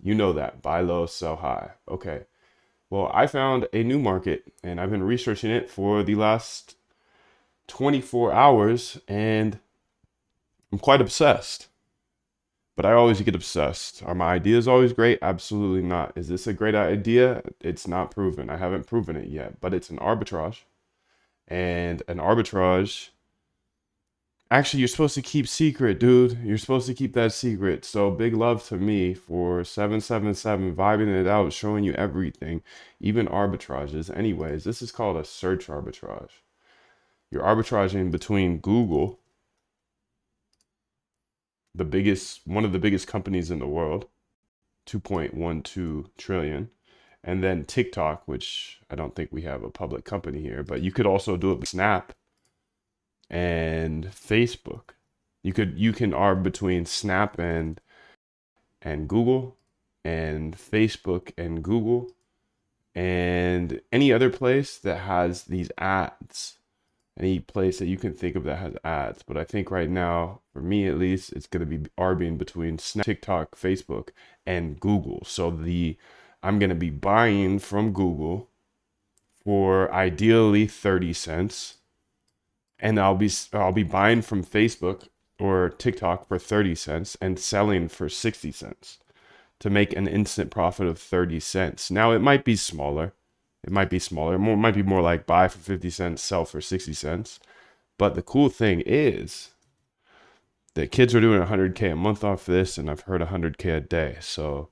You know that. Buy low, sell high. Okay. Well, I found a new market and I've been researching it for the last 24 hours and I'm quite obsessed. But I always get obsessed. Are my ideas always great? Absolutely not. Is this a great idea? It's not proven. I haven't proven it yet, but it's an arbitrage. And an arbitrage, actually, you're supposed to keep secret, dude. You're supposed to keep that secret. So big love to me for 777 vibing it out, showing you everything, even arbitrages. Anyways, this is called a search arbitrage. You're arbitraging between Google, one of the biggest companies in the world, 2.12 trillion, and then TikTok, which I don't think we have a public company here, but you could also do it with Snap and Facebook. You can arb between Snap and Google and Facebook and Google and any other place that has these ads. Any place that you can think of that has ads. But I think right now, for me at least, it's going to be arbing between Snap, TikTok, Facebook, and Google. So I'm going to be buying from Google for ideally 30 cents, and I'll be buying from Facebook or TikTok for 30 cents and selling for 60 cents to make an instant profit of 30 cents. Now it might be smaller. It might be smaller. More might be more like buy for 50 cents, sell for 60 cents. But the cool thing is that kids are doing 100K a month off this, and I've heard 100K a day. So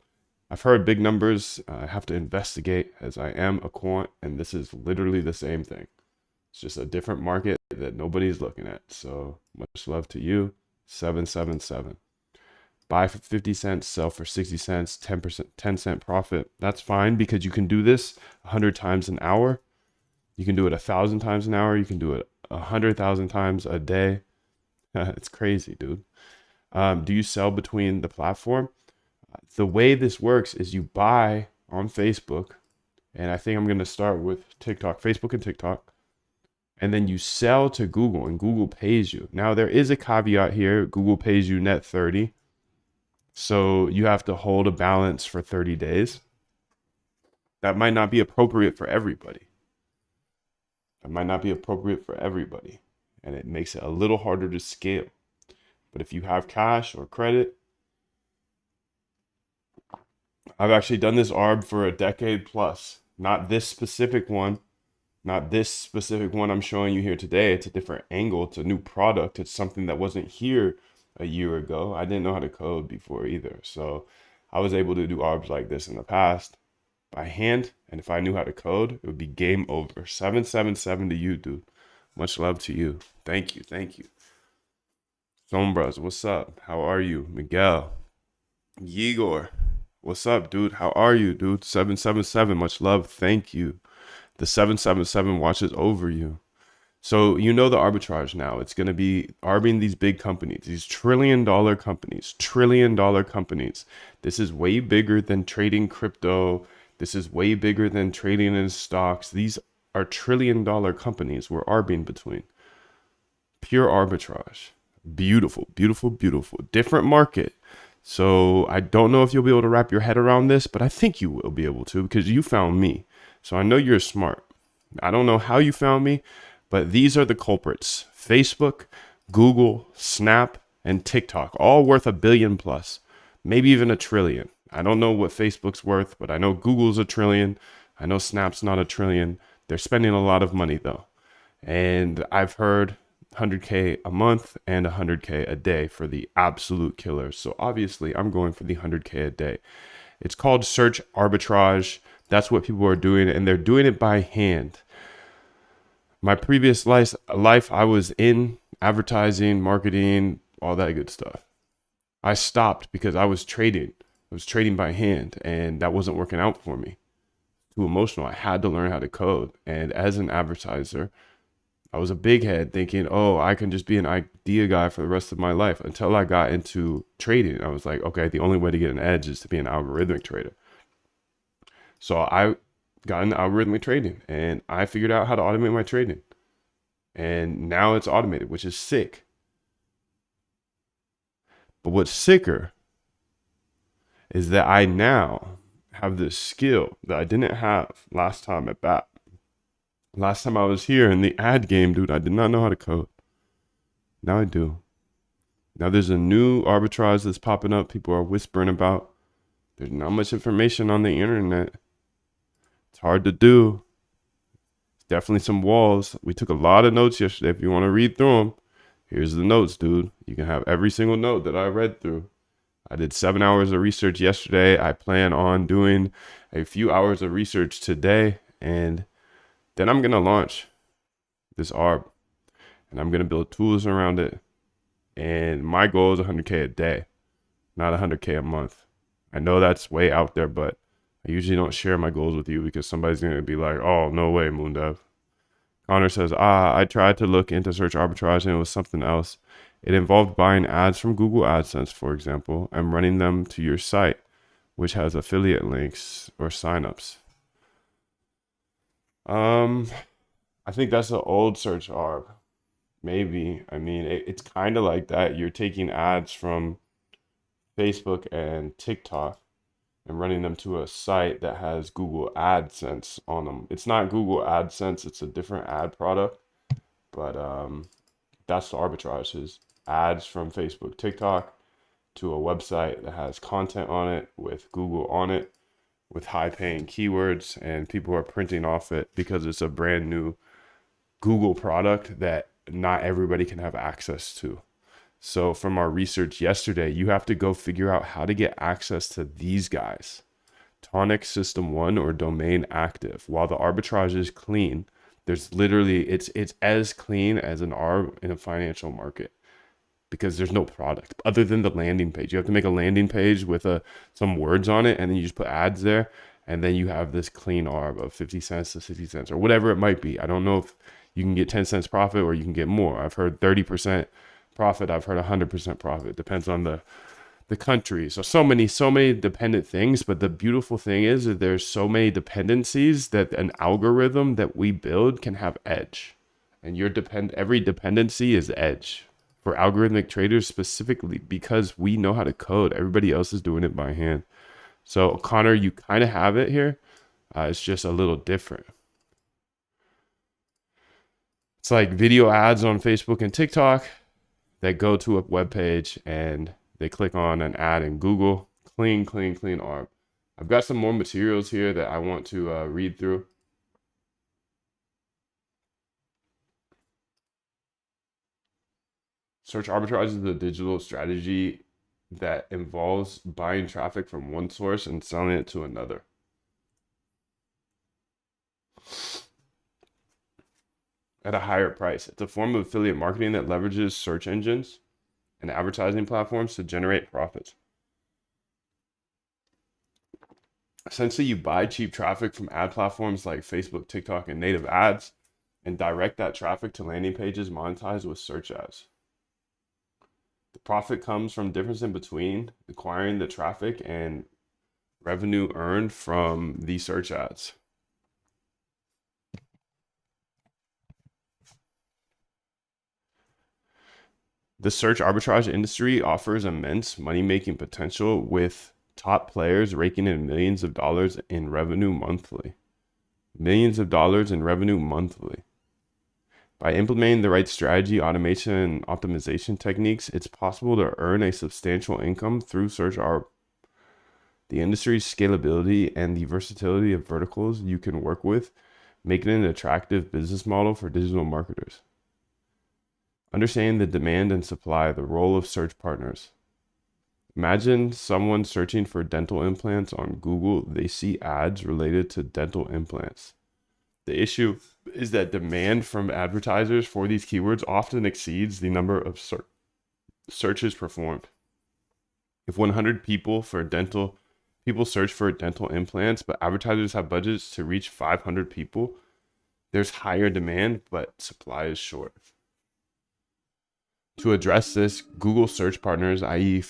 I've heard big numbers. I have to investigate as I am a quant, and this is literally the same thing. It's just a different market that nobody's looking at. So much love to you. 777. Buy for 50 cents, sell for 60 cents, 10%, 10-cent profit. That's fine because you can do this 100 times an hour. You can do it 1,000 times an hour. You can do it 100,000 times a day. It's crazy, dude. Do you sell between the platform? The way this works is you buy on Facebook, and I think I'm going to start with TikTok, Facebook and TikTok, and then you sell to Google, and Google pays you. Now, there is a caveat here. Google pays you net 30. So you have to hold a balance for 30 days. That might not be appropriate for everybody. That might not be appropriate for everybody. And it makes it a little harder to scale. But if you have cash or credit, I've actually done this ARB for a decade plus. Not this specific one. Not this specific one I'm showing you here today. It's a different angle. It's a new product. It's something that wasn't here a year ago. I didn't know how to code before either. So I was able to do ARBs like this in the past by hand. And if I knew how to code, it would be game over. 777 to you, dude. Much love to you. Thank you. Thank you. Sombras, what's up? How are you? Miguel. Igor. What's up, dude? How are you, dude? 777. Much love. Thank you. The 777 watches over you. So you know the arbitrage now. It's going to be arbing these big companies, these trillion-dollar companies, trillion-dollar companies. This is way bigger than trading crypto. This is way bigger than trading in stocks. These are trillion-dollar companies we're arbing between. Pure arbitrage. Beautiful, beautiful, beautiful. Different market. So I don't know if you'll be able to wrap your head around this, but I think you will be able to because you found me. So I know you're smart. I don't know how you found me, but these are the culprits. Facebook, Google, Snap, and TikTok, all worth a billion plus, maybe even a trillion. I don't know what Facebook's worth, but I know Google's a trillion. I know Snap's not a trillion. They're spending a lot of money though. And I've heard 100K a month and 100K a day for the absolute killers. So obviously I'm going for the 100K a day. It's called search arbitrage. That's what people are doing, and they're doing it by hand. My previous life, I was in advertising, marketing, all that good stuff. I stopped because I was trading. I was trading by hand, and that wasn't working out for me. Too emotional. I had to learn how to code. And as an advertiser, I was a big head thinking, oh, I can just be an idea guy for the rest of my life until I got into trading. I was like, okay, the only way to get an edge is to be an algorithmic trader. So I got into algorithmic trading and I figured out how to automate my trading. And now it's automated, which is sick. But what's sicker is that I now have this skill that I didn't have last time at bat. Last time I was here in the ad game, dude, I did not know how to code. Now I do. Now there's a new arbitrage that's popping up. People are whispering about. There's not much information on the internet. It's hard to do. Definitely some walls. We took a lot of notes yesterday. If you want to read through them, here's the notes, dude. You can have every single note that I read through. I did 7 hours of research yesterday. I plan on doing a few hours of research today, and then I'm going to launch this ARB, and I'm going to build tools around it. And my goal is 100K a day, not 100K a month. I know that's way out there, but I usually don't share my goals with you because somebody's going to be like, oh, no way, Moondev. Connor says, I tried to look into search arbitrage and it was something else. It involved buying ads from Google AdSense, for example, and running them to your site, which has affiliate links or signups. I think that's an old search arb. Maybe. I mean, it's kind of like that. You're taking ads from Facebook and TikTok and running them to a site that has Google AdSense on them. It's not Google AdSense, it's a different ad product, but that's the arbitrage, is ads from Facebook, TikTok to a website that has content on it with Google on it with high paying keywords, and people are printing off it because it's a brand new Google product that not everybody can have access to. So from our research yesterday, you have to go figure out how to get access to these guys. Tonic System 1 or Domain Active. While the arbitrage is clean, there's literally, it's as clean as an ARB in a financial market because there's no product other than the landing page. You have to make a landing page with some words on it, and then you just put ads there, and then you have this clean ARB of 50 cents to 60 cents or whatever it might be. I don't know if you can get 10 cents profit or you can get more. I've heard 30% profit. I've heard 100% profit. Depends on the country. So many dependent things. But the beautiful thing is that there's so many dependencies that an algorithm that we build can have edge. And every dependency is edge for algorithmic traders specifically because we know how to code. Everybody else is doing it by hand. So Connor, you kind of have it here. It's just a little different. It's like video ads on Facebook and TikTok that go to a web page and they click on an ad in Google. Clean ARB. I've got some more materials here that I want to read through. Search arbitrage is a digital strategy that involves buying traffic from one source and selling it to another. At a higher price. It's a form of affiliate marketing that leverages search engines and advertising platforms to generate profits. Essentially, you buy cheap traffic from ad platforms like Facebook, TikTok, and native ads and direct that traffic to landing pages monetized with search ads. The profit comes from difference in between acquiring the traffic and revenue earned from the search ads. The search arbitrage industry offers immense money-making potential with top players raking in millions of dollars in revenue monthly. Millions of dollars in revenue monthly. By implementing the right strategy, automation, and optimization techniques, it's possible to earn a substantial income through search arb. The industry's scalability and the versatility of verticals you can work with make it an attractive business model for digital marketers. Understanding the demand and supply, the role of search partners. Imagine someone searching for dental implants on Google. They see ads related to dental implants. The issue is that demand from advertisers for these keywords often exceeds the number of searches performed. If 100 people search for dental implants, but advertisers have budgets to reach 500 people, there's higher demand, but supply is short. To address this, Google search partners, i.e.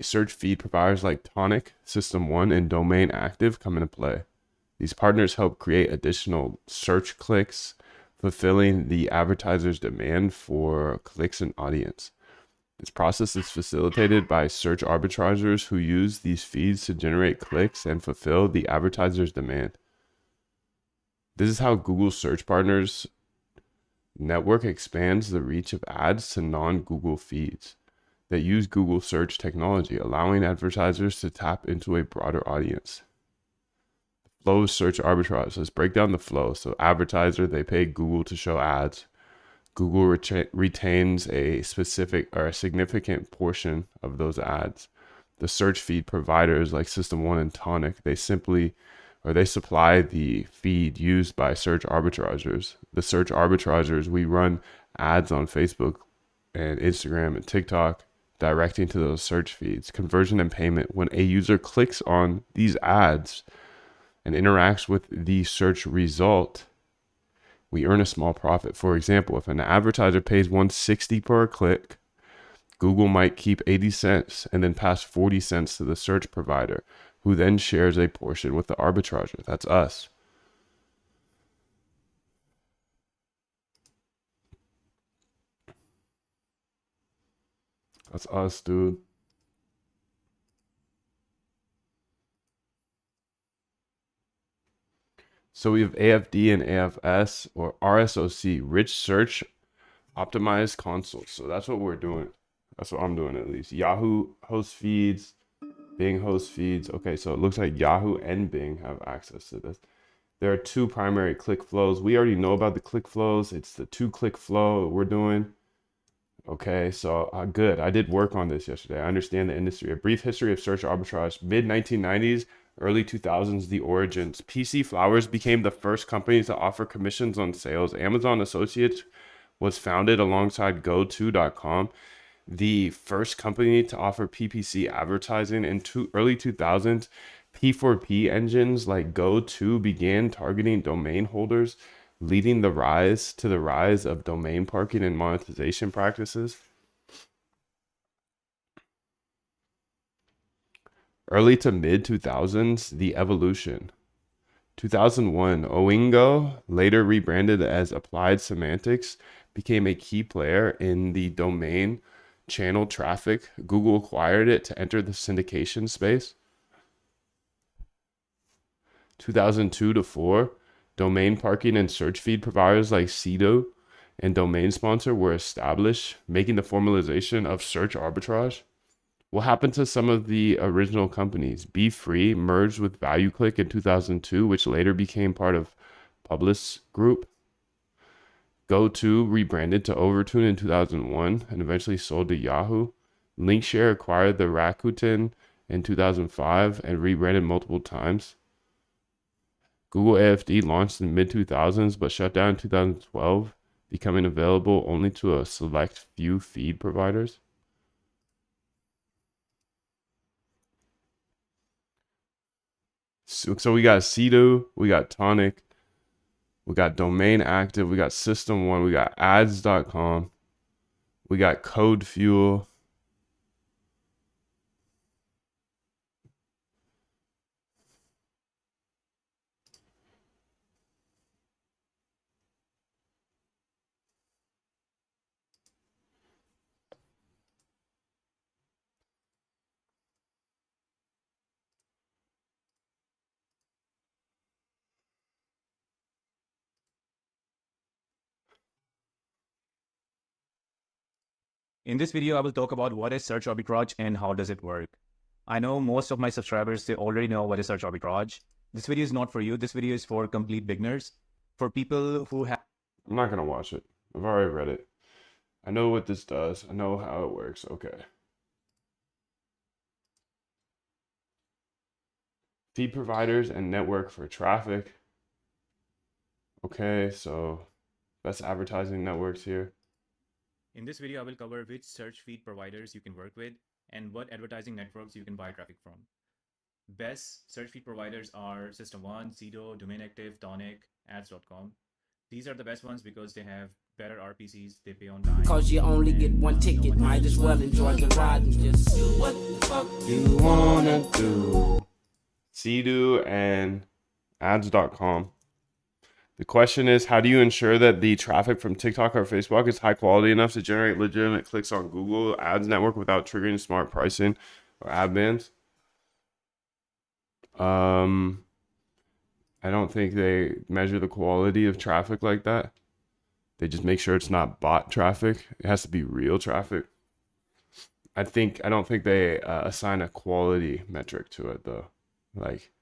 search feed providers like Tonic, System 1, and Domain Active come into play. These partners help create additional search clicks, fulfilling the advertiser's demand for clicks and audience. This process is facilitated by search arbitragers who use these feeds to generate clicks and fulfill the advertiser's demand. This is how Google Search Partners network expands the reach of ads to non-Google feeds that use Google search technology, allowing advertisers to tap into a broader audience. Flow of search arbitrage. Let's break down the flow. So advertiser, they pay Google to show ads. Google retains a specific or a significant portion of those ads. The search feed providers like System 1 and Tonic, they supply the feed used by search arbitragers. The search arbitragers, we run ads on Facebook and Instagram and TikTok directing to those search feeds. Conversion and payment. When a user clicks on these ads and interacts with the search result, we earn a small profit. For example, if an advertiser pays $1.60 per click, Google might keep 80 cents and then pass 40 cents to the search provider, who then shares a portion with the arbitrager. That's us. That's us, dude. So we have AFD and AFS, or RSOC, Rich Search Optimized Consoles. So that's what we're doing. That's what I'm doing, at least. Yahoo host feeds, Bing host feeds. Okay, so it looks like Yahoo and Bing have access to this. There are two primary click flows. We already know about the click flows. It's the 2-click flow we're doing. Okay, so good. I did work on this yesterday. I understand the industry. A brief history of search arbitrage. Mid-1990s, early 2000s, the origins. PC Flowers became the first company to offer commissions on sales. Amazon Associates was founded alongside GoTo.com, the first company to offer PPC advertising. In early 2000s. P4P engines like GoTo began targeting domain holders, leading the rise of domain parking and monetization practices. Early to mid 2000s, the evolution. 2001, Oingo, later rebranded as Applied Semantics, became a key player in the domain channel traffic. Google acquired it to enter the syndication space. 2002 to 4, domain parking and search feed providers like Cedo and Domain Sponsor were established, making the formalization of search arbitrage. What happened to some of the original companies? Be Free merged with ValueClick in 2002, which later became part of Publicis Group. GoTo rebranded to Overtune in 2001 and eventually sold to Yahoo. Linkshare acquired the Rakuten in 2005 and rebranded multiple times. Google AFD launched in mid-2000s but shut down in 2012, becoming available only to a select few feed providers. So we got Cedo, we got Tonic, we got Domain Active, we got System 1, we got ads.com, we got Code Fuel. In this video, I will talk about what is search arbitrage and how does it work. I know most of my subscribers, they already know what is search arbitrage. This video is not for you. This video is for complete beginners. For people who have... I'm not going to watch it. I've already read it. I know what this does. I know how it works. Okay. Feed providers and network for traffic. Okay, so best advertising networks here. In this video, I will cover which search feed providers you can work with and what advertising networks you can buy traffic from. Best search feed providers are System 1, Cedo, Domain Active, Tonic, ads.com. These are the best ones because they have better RPCs, they pay on time. Cause you only get one ticket, might as well enjoy the ride and just do what the fuck you wanna do. Cedo and ads.com. The question is, how do you ensure that the traffic from TikTok or Facebook is high quality enough to generate legitimate clicks on Google Ads network without triggering smart pricing or ad bans? Um, I don't think they measure the quality of traffic like that. They just make sure it's not bot traffic. It has to be real traffic. I don't think they assign a quality metric to it though. Like,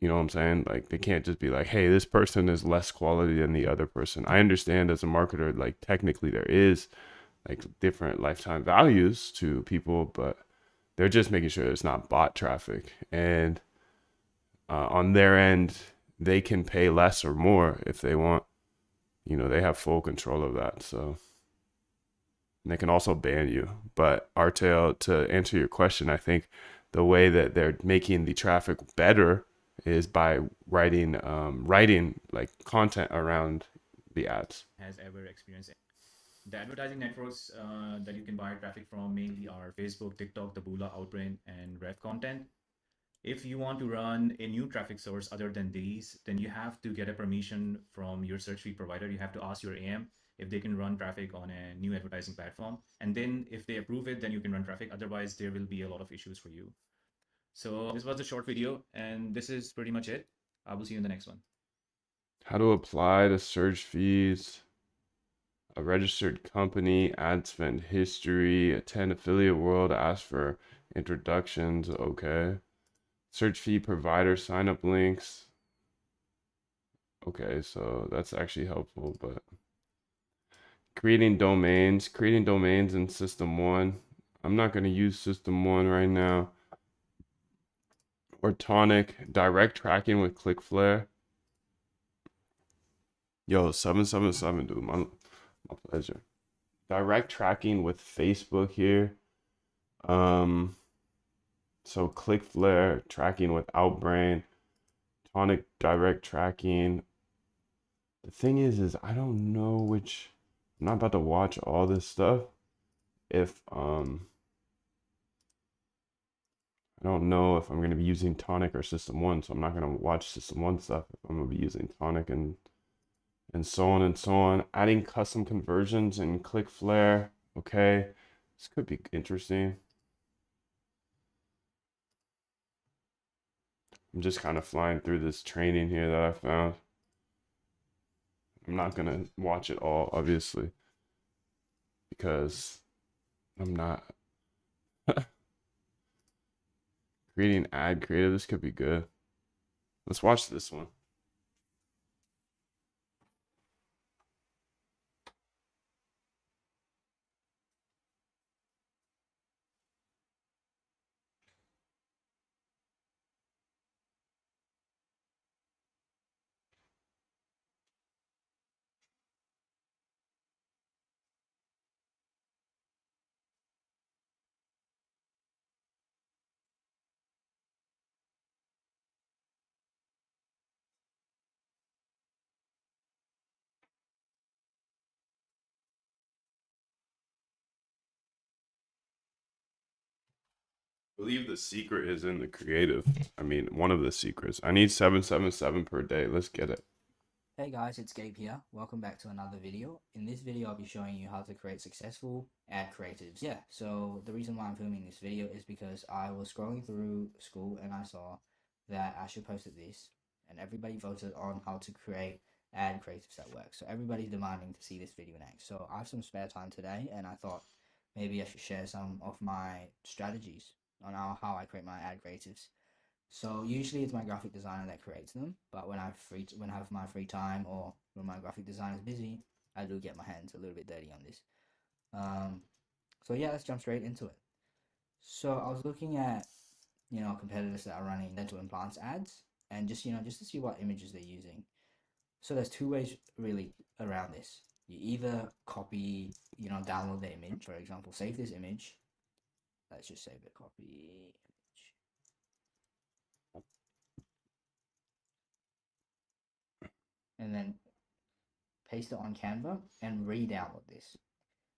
you know what I'm saying? Like they can't just be like, "Hey, this person is less quality than the other person." I understand as a marketer, like technically there is like different lifetime values to people, but they're just making sure it's not bot traffic. And on their end, they can pay less or more if they want. You know, they have full control of that. So and they can also ban you. But Artail, to answer your question, I think the way that they're making the traffic better is by writing like content around the ads. has ever experienced. The advertising networks that you can buy traffic from mainly are Facebook, TikTok, Taboola, Outbrain, and Rev Content. If you want to run a new traffic source other than these, then you have to get a permission from your search feed provider. You have to ask your AM if they can run traffic on a new advertising platform. And then if they approve it, then you can run traffic. Otherwise, there will be a lot of issues for you. So this was a short video, and this is pretty much it. I will see you in the next one. How to apply to search fees, a registered company, ad spend history, attend affiliate world, ask for introductions. Okay. Search fee provider sign up links. Okay, so that's actually helpful, but creating domains in system one. I'm not going to use system one right now. Or tonic, direct tracking with Clicklflare. Yo, 777, dude, my pleasure. Direct tracking with Facebook here. Um, so Clicklflare tracking with Outbrain, tonic direct tracking. The thing is I don't know which. I'm not about to watch all this stuff. If I don't know if I'm gonna be using tonic or system one, so I'm not gonna watch system one stuff if I'm gonna be using tonic and so on and so on. Adding custom conversions in Clicklflare. Okay, this could be interesting. I'm just kind of flying through this training here that I found. I'm not gonna watch it all, obviously, because I'm not creating ad creative. This could be good. Let's watch this one. I believe the secret is in the creative. I mean, one of the secrets. I need 777 per day. Let's get it. Hey guys, it's Gabe here. Welcome back to another video. In this video, I'll be showing you how to create successful ad creatives. Yeah, so the reason why I'm filming this video is because I was scrolling through school and I saw that Asher posted this and everybody voted on how to create ad creatives that work. So everybody's demanding to see this video next. So I have some spare time today and I thought maybe I should share some of my strategies on how I create my ad creatives. So usually it's my graphic designer that creates them, but when I have my free time or when my graphic designer is busy, I do get my hands a little bit dirty on this. So yeah, let's jump straight into it. So I was looking at competitors that are running dental implants ads, and just to see what images they're using. So there's two ways really around this. You either copy, download the image, for example, save this image. Let's just save it, copy image. And then paste it on Canva and re-download this.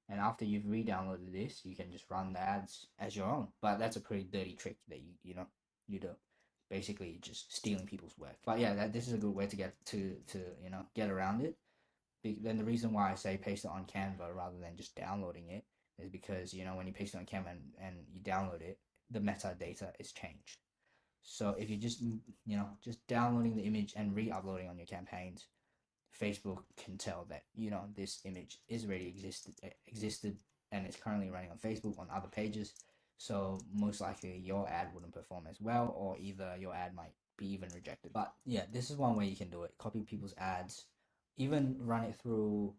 And after you've re-downloaded this, you can just run the ads as your own. But that's a pretty dirty trick that you do. basically just stealing people's work. But yeah, this is a good way to get get around it. Then the reason why I say paste it on Canva rather than just downloading it is because when you paste it on Canva and you download it, the metadata is changed. So if you're just just downloading the image and re-uploading on your campaigns, Facebook can tell that this image is already existed and it's currently running on Facebook on other pages. So most likely your ad wouldn't perform as well, or either your ad might be even rejected. But yeah, this is one way you can do it. Copy people's ads, even run it through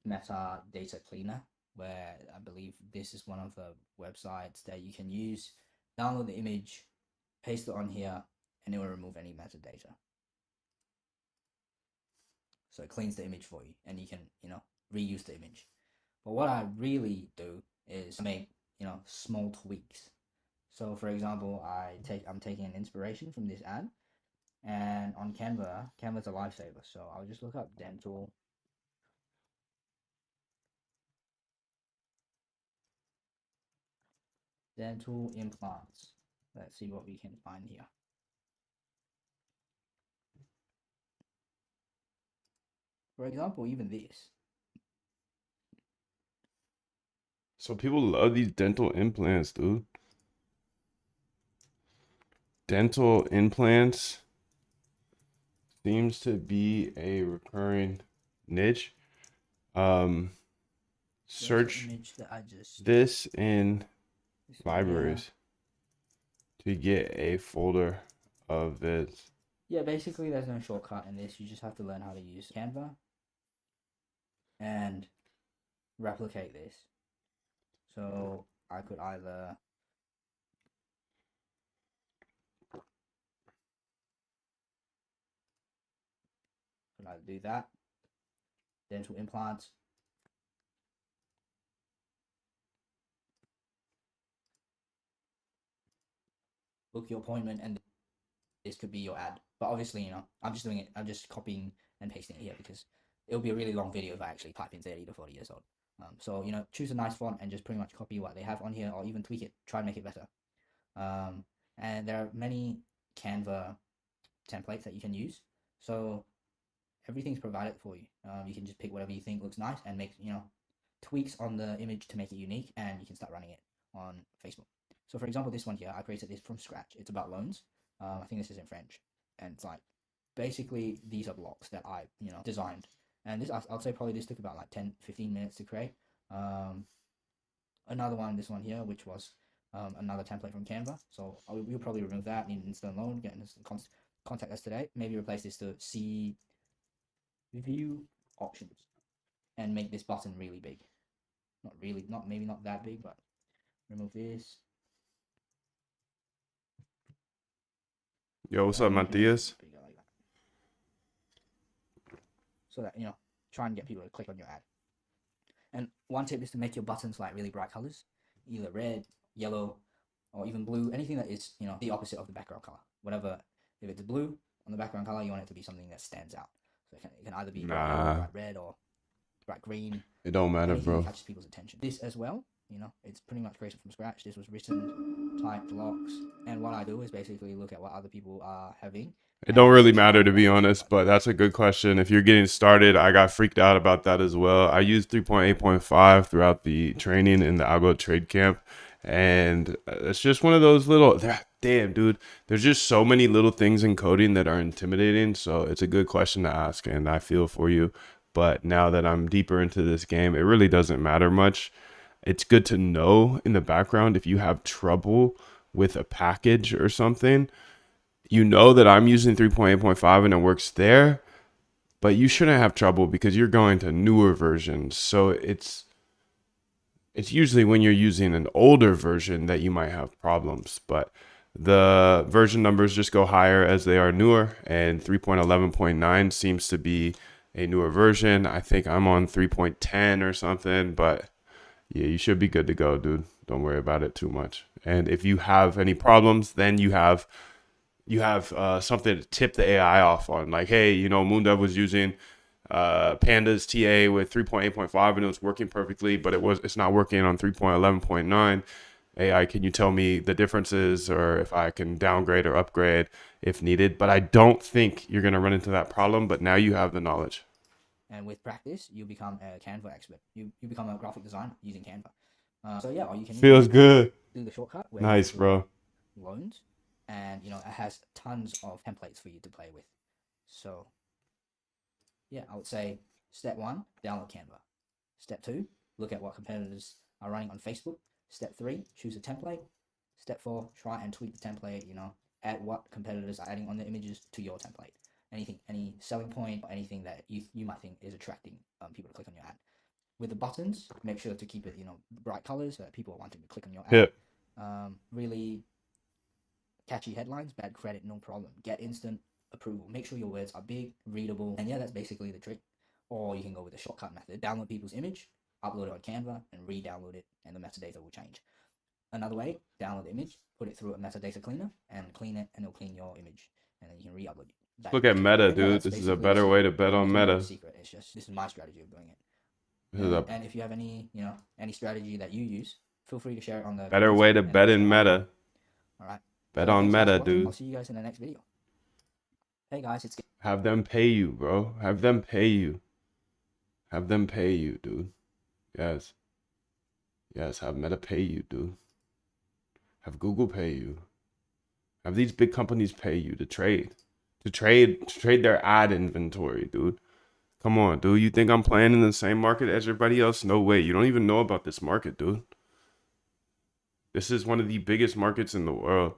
metadata cleaner, where I believe this is one of the websites that you can use. Download the image, paste it on here, and it will remove any metadata. So it cleans the image for you, and you can reuse the image. But what I really do is make small tweaks. So for example, I'm taking an inspiration from this ad, and on Canva's a lifesaver. So I'll just look up dental implants. Let's see what we can find here. For example, even this. So people love these dental implants, dude. Dental implants seems to be a recurring niche. Search this in libraries to get a folder of it. Yeah, basically there's no shortcut in this. You just have to learn how to use Canva and replicate this. So I could either do that, dental implants, book your appointment, and this could be your ad. But obviously, I'm just doing it. I'm just copying and pasting it here because it'll be a really long video if I actually type in 30 to 40 years old. So choose a nice font and just pretty much copy what they have on here, or even tweak it. Try and make it better. And there are many Canva templates that you can use. So everything's provided for you. You can just pick whatever you think looks nice and make tweaks on the image to make it unique, and you can start running it on Facebook. So for example, this one here, I created this from scratch. It's about loans. I think this is in French, and it's like basically these are blocks that I designed, and this I'll say probably this took about like 10-15 minutes to create. Another one, this one here, which was another template from Canva. So we'll probably remove that. Need an instant loan, get an instant contact us today. Maybe replace this to see view options and make this button really big. Maybe not that big, but remove this. Yo, what's up, Matthias? Like that. So that try and get people to click on your ad. And one tip is to make your buttons like really bright colors, either red, yellow, or even blue. Anything that is the opposite of the background color. Whatever, if it's blue on the background color, you want it to be something that stands out. So it can either be bright red or bright green. It don't matter, bro. That catches people's attention. This as well, it's pretty much created from scratch. This was written, typed blocks, and what I do is basically look at what other people are having. It don't really matter, to be honest, but that's a good question. If you're getting started, I got freaked out about that as well. I used 3.8.5 throughout the training in the Algo Trade Camp, and it's just one of those little, damn, dude, there's just so many little things in coding that are intimidating, so it's a good question to ask, and I feel for you. But now that I'm deeper into this game, it really doesn't matter much. It's good to know in the background if you have trouble with a package or something. You know that I'm using 3.8.5 and it works there, but you shouldn't have trouble because you're going to newer versions. So it's usually when you're using an older version that you might have problems, but the version numbers just go higher as they are newer, and 3.11.9 seems to be a newer version. I think I'm on 3.10 or something, but yeah, you should be good to go, dude. Don't worry about it too much. And if you have any problems, then you have something to tip the AI off on. Like, hey, Moondev was using Pandas TA with 3.8.5 and it was working perfectly, but it's not working on 3.11.9. AI, can you tell me the differences or if I can downgrade or upgrade if needed? But I don't think you're going to run into that problem, but now you have the knowledge. And with practice, you become a Canva expert. You become a graphic designer using Canva. So yeah, or you can Feels good. do the shortcut where Nice, bro. loans, and you know it has tons of templates for you to play with. So yeah, I would say step 1, download Canva. Step 2, look at what competitors are running on Facebook. Step 3, choose a template. Step 4, try and tweak the template, you know, add what competitors are adding on their images to your template. Any selling point or anything that you might think is attracting people to click on your ad. With the buttons, make sure to keep it, you know, bright colors so that people are wanting to click on your ad. Hip. Really catchy headlines, bad credit, no problem. Get instant approval. Make sure your words are big, readable, and yeah, that's basically the trick. Or you can go with the shortcut method. Download people's image, upload it on Canva, and re-download it, and the metadata will change. Another way, download the image, put it through a metadata cleaner, and clean it, and it'll clean your image, and then you can re-upload it. Look at Meta, And yeah, dude. that's This is a basically the better way secret. to bet on There's no Meta. secret. It's just this is my strategy of doing it. This is a And if you have any, you know, any strategy that you use, feel free to share it on the better comments way to and bet I'll in share mine. Meta. All right. Bet So on thanks, guys, Meta, for watching. I'll dude. see you guys in the next video. Hey guys, it's Have them pay you, bro. Have them pay you. Have them pay you, dude. Yes. Yes, have Meta pay you, dude. Have Google pay you. Have these big companies pay you to trade. To trade their ad inventory, dude. Come on, dude. You think I'm playing in the same market as everybody else? No way. You don't even know about this market, dude. This is one of the biggest markets in the world.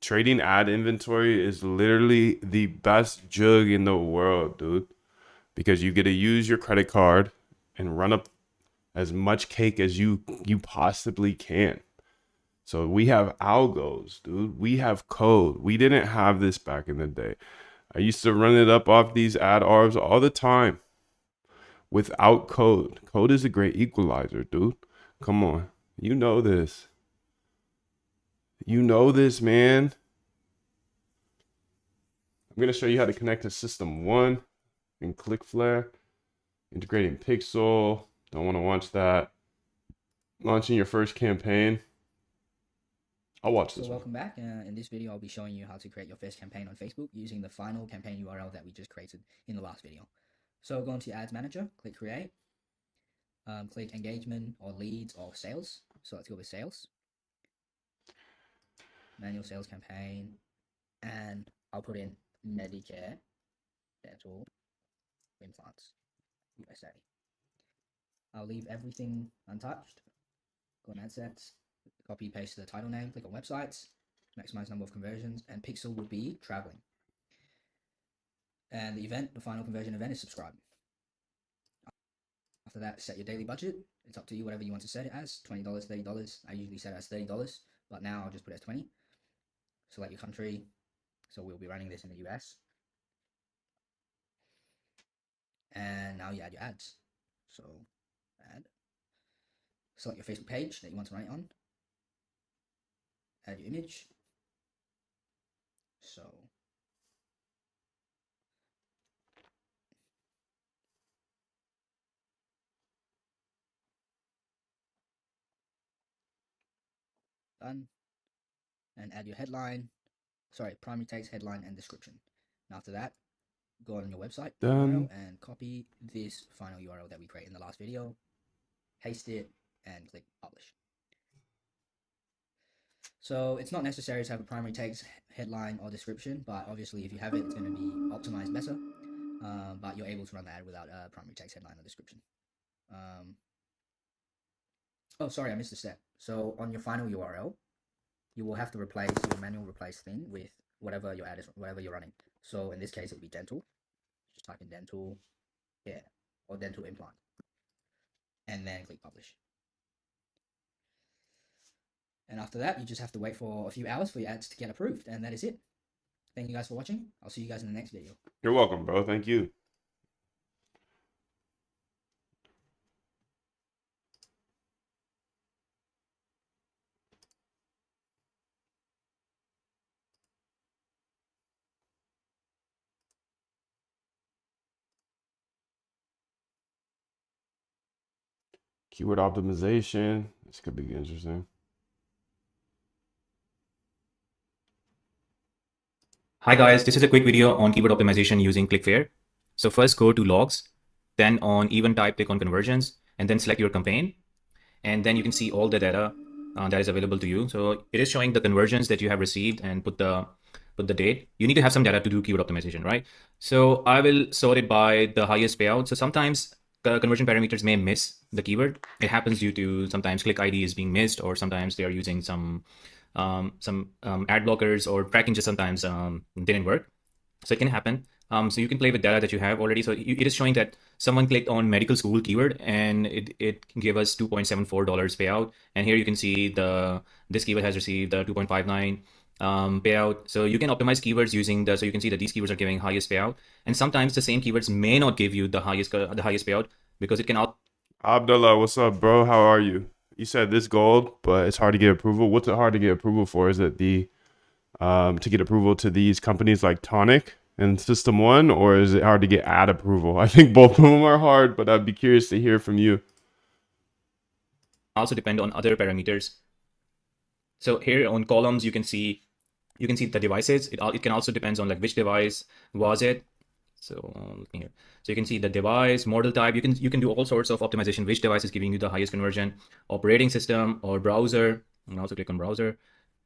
Trading ad inventory is literally the best jug in the world, dude. Because you get to use your credit card and run up as much cake as you possibly can. So we have algos, dude. We have code. We didn't have this back in the day. I used to run it up off these ad arbs all the time without code. Code is a great equalizer, dude. Come on. You know this. You know this, man. I'm going to show you how to connect to System 1 in Clicklflare. Integrating Pixel. Don't want to watch that. Launching your first campaign. I'll watch this So one. welcome back. In this video, I'll be showing you how to create your first campaign on Facebook using the final campaign URL that we just created in the last video. So go into Ads Manager, click Create, click Engagement or Leads or Sales. So let's go with Sales. Manual Sales Campaign, and I'll put in Medicare Dental Implants USA. I'll leave everything untouched. Go on Ad Sets, copy paste the title name, click on Websites, maximize number of conversions, and Pixel would be traveling. And the event, the final conversion event, is subscribe. After that, set your daily budget. It's up to you, whatever you want to set it as, $20, $30. I usually set it as $30, but now I'll just put it as 20. Select your country. So we'll be running this in the US. And now you add your ads. So add. Select your Facebook page that you want to run it on. Add your image. So done. And add your headline. Sorry, primary text, headline, and description. And after that, go on your website URL and copy this final URL that we created in the last video. Paste it and click publish. So it's not necessary to have a primary text, headline, or description, but obviously if you have it, it's going to be optimized better. But you're able to run the ad without a primary text, headline, or description. Oh, sorry, I missed a step. So on your final URL, you will have to replace your manual replace thing with whatever your ad is, whatever you're running. So in this case, it would be dental. Just type in dental, yeah, or dental implant, and then click publish. And after that, you just have to wait for a few hours for your ads to get approved, and that is it. Thank you guys for watching. I'll see you guys in the next video. You're welcome, bro. Thank you. Keyword optimization. This could be interesting. Hi guys, this is a quick video on keyword optimization using ClickFair. So first go to logs, then on event type, click on conversions, and then select your campaign. And then you can see all the data that is available to you. So it is showing the conversions that you have received and put the date. You need to have some data to do keyword optimization, right? So I will sort it by the highest payout. So sometimes the conversion parameters may miss the keyword. It happens due to sometimes click ID is being missed, or sometimes they are using some ad blockers, or tracking just sometimes didn't work. So it can happen. So you can play with data that you have already. So it is showing that someone clicked on medical school keyword and it gave us $2.74 payout. And here you can see this keyword has received the 2.59 payout. So you can optimize keywords using so you can see that these keywords are giving highest payout. And sometimes the same keywords may not give you the highest payout because it can Abdullah, what's up, bro? How are you? You said this gold, but it's hard to get approval. What's it hard to get approval for? Is it the to get approval to these companies like Tonic and System One, or is it hard to get ad approval? I think both of them are hard, but I'd be curious to hear from you. also depend on other parameters. So here on columns, you can see the devices. It can also depends on like which device was it. So looking here, so you can see the device, model type. You can do all sorts of optimization. Which device is giving you the highest conversion? Operating system or browser. And also click on browser.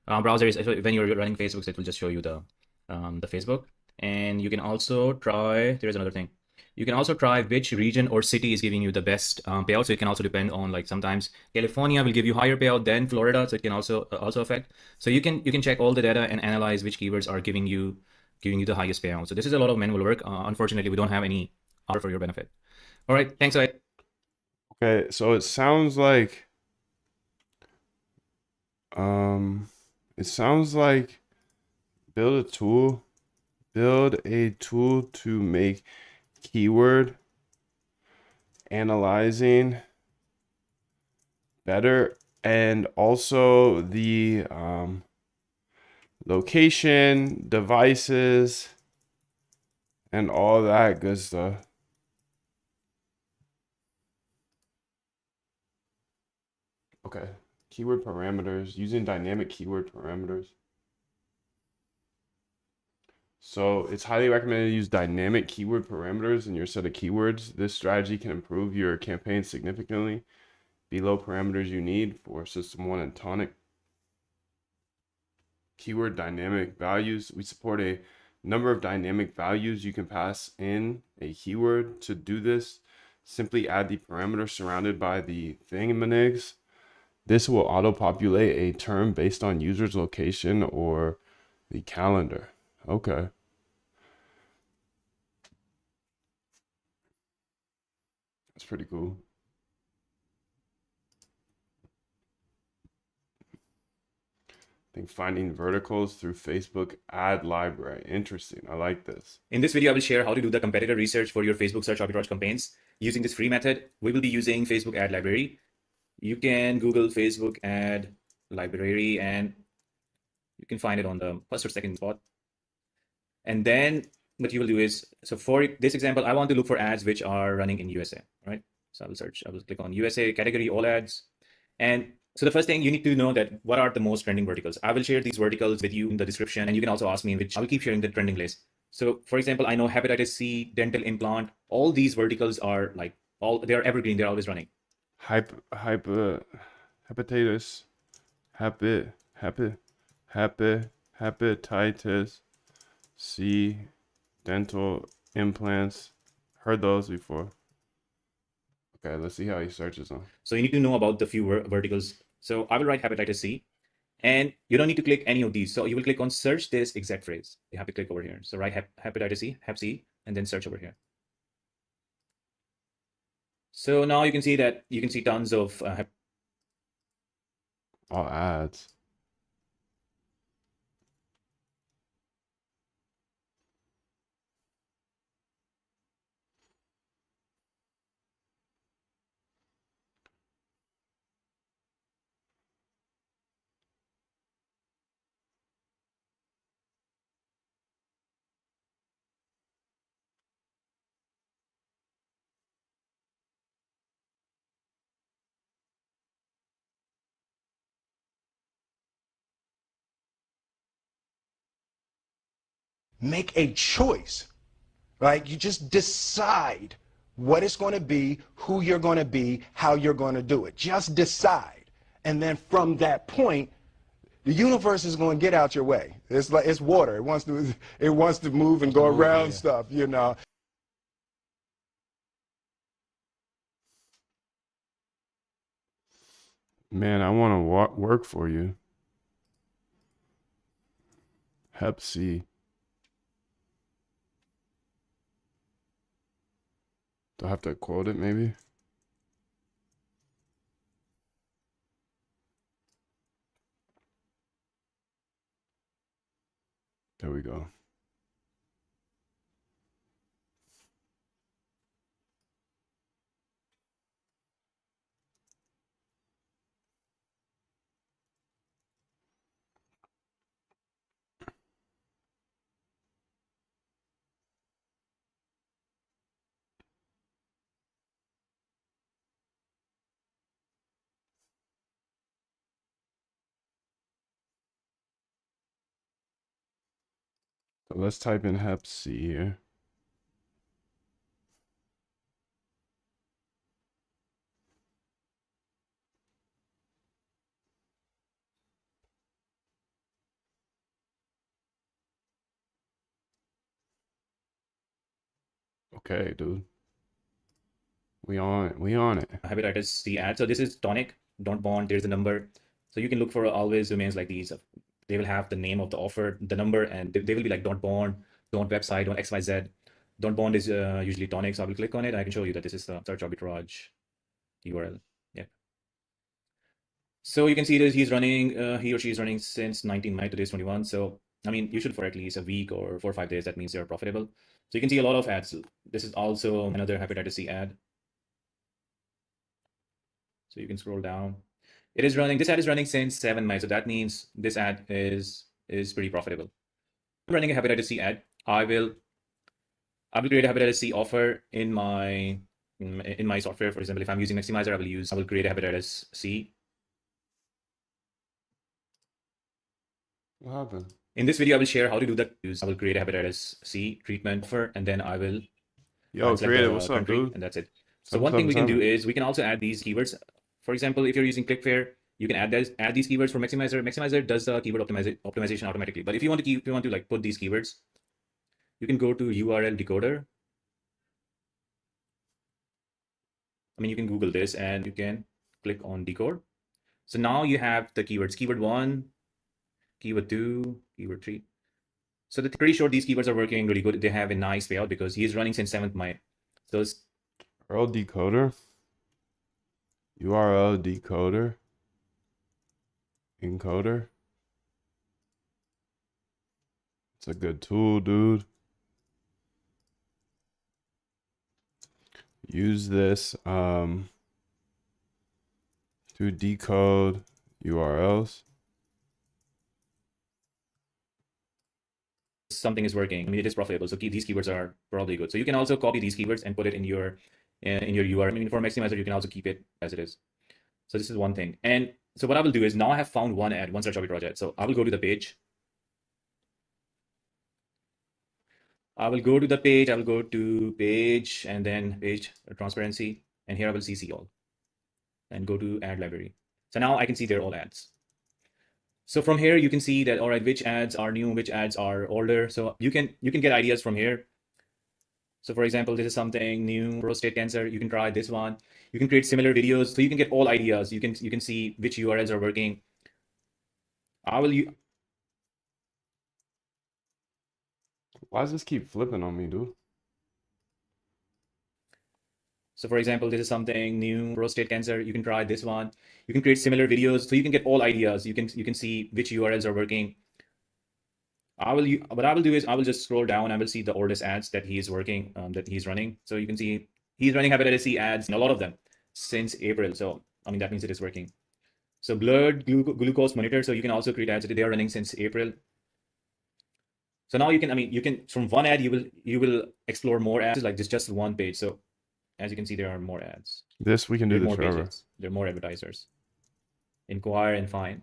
Browser is when you're running Facebook, so it will just show you the Facebook. And you can also try. There's another thing. You can also try which region or city is giving you the best payout. So it can also depend on, like, sometimes California will give you higher payout than Florida, so it can also affect. So you can check all the data and analyze which keywords are giving you the highest payout. So this is a lot of manual work. Unfortunately, we don't have any for your benefit. All right, thanks. Okay, so um it sounds like build a tool, to make keyword analyzing better, and also the location, devices, and all that good stuff. Okay, keyword parameters, using dynamic keyword parameters. So it's highly recommended to use dynamic keyword parameters in your set of keywords. This strategy can improve your campaign significantly below parameters you need for System 1 and Tonic. Keyword dynamic values. We support a number of dynamic values you can pass in a keyword. To do this, simply add the parameter surrounded by the thingamajigs. This will auto-populate a term based on user's location or the calendar. Okay. That's pretty cool. I think finding verticals through Facebook ad library. Interesting. I like this. In this video, I will share how to do the competitor research for your Facebook search arbitrage campaigns using this free method. We will be using Facebook ad library. You can Google Facebook ad library and you can find it on the first or second spot. And then what you will do is, so for this example, I want to look for ads which are running in USA, right? So I will click on USA category, all ads. And so the first thing you need to know that what are the most trending verticals. I will share these verticals with you in the description, and you can also ask me, which I will keep sharing the trending list. So for example, I know hepatitis C, dental implant, all these verticals are like they're evergreen, they're always running. Hepatitis, hepatitis C, dental implants. Heard those before. Okay, let's see how he searches them. So you need to know about the few verticals. So I will write hepatitis C, and you don't need to click any of these. So you will click on search this exact phrase. You have to click over here. So write hepatitis C, hep C, and then search over here. So now you can see tons of All ads. make a choice. Right? You just decide what it's going to be, who you're going to be, how you're going to do it. Just decide. And then from that point, the universe is going to get out your way. It's like it's water. It wants to move and go around stuff, you know. Man, I want to work for you. Hep C. Do I have to quote it maybe? There we go. So let's type in Hep C here. Okay, dude. We on it. We on it. Hepatitis C ad. So this is tonic, don't bond, there's a number. So you can look for always domains like these. They will have the name of the offer, the number, and they will be like don't bond, don't website, don't XYZ. Don't bond is usually tonic. So I will click on it. I can show you that this is the search arbitrage URL. Yeah. So you can see that he's running, he or she is running since 19 May, today's 21. So, I mean, you should for at least a week or 4 or 5 days. That means you're profitable. So you can see a lot of ads. This is also another hepatitis C ad. So you can scroll down. It is running, this ad is running since 7 May. So that means this ad is pretty profitable. I'm running a hepatitis C ad. I will create a hepatitis C offer in my software. For example, if I'm using Maximizer, I will create a hepatitis C. What happened? In this video, I will share how to do that. I will create a hepatitis C treatment offer, and then I will Yo, select creative, the what's up, country, dude? and that's it. So one thing we can do is we can also add these keywords. For example, if you're using ClickFair, you can add these keywords for Maximizer. Maximizer does the keyword optimization automatically. But if you want to like put these keywords, you can go to URL decoder. I mean, you can Google this and you can click on decode. So now you have the keywords: keyword 1, keyword 2, keyword 3. So they're pretty sure these keywords are working really good. They have a nice payout because he's running since 7th May. So it's URL decoder. URL decoder. Encoder. It's a good tool, dude. Use this to decode URLs. something is working. I mean, it is profitable. So these keywords are probably good. So you can also copy these keywords and put it in your URL. I mean, for Maximizer, you can also keep it as it is. So this is one thing. And so what I will do is now I have found one ad, one search arbitrage ad. So I will go to the page. I will go to the page. I will go to page and then page transparency. And here I will see all and go to ad library. So now I can see they're all ads. So from here, you can see that, all right, which ads are new, which ads are older. So you can get ideas from here. So for example, this is something new, prostate cancer. You can try this one. You can create similar videos. So you can get all ideas. You can see which URLs are working. Why does this keep flipping on me, dude? So for example, this is something new, prostate cancer. You can try this one. You can create similar videos. So you can get all ideas. You can see which URLs are working. What I will do is I will just scroll down. I will see the oldest ads that he is working, that he's running. So you can see he's running hepatitis C ads, and a lot of them since April. So I mean, that means it is working. So blood glucose monitor. So you can also create ads that they are running since April. So now you can from one ad you will explore more ads. Like this, just one page. So as you can see, there are more ads. This we can do this forever. Pages. There are more advertisers. Inquire and find.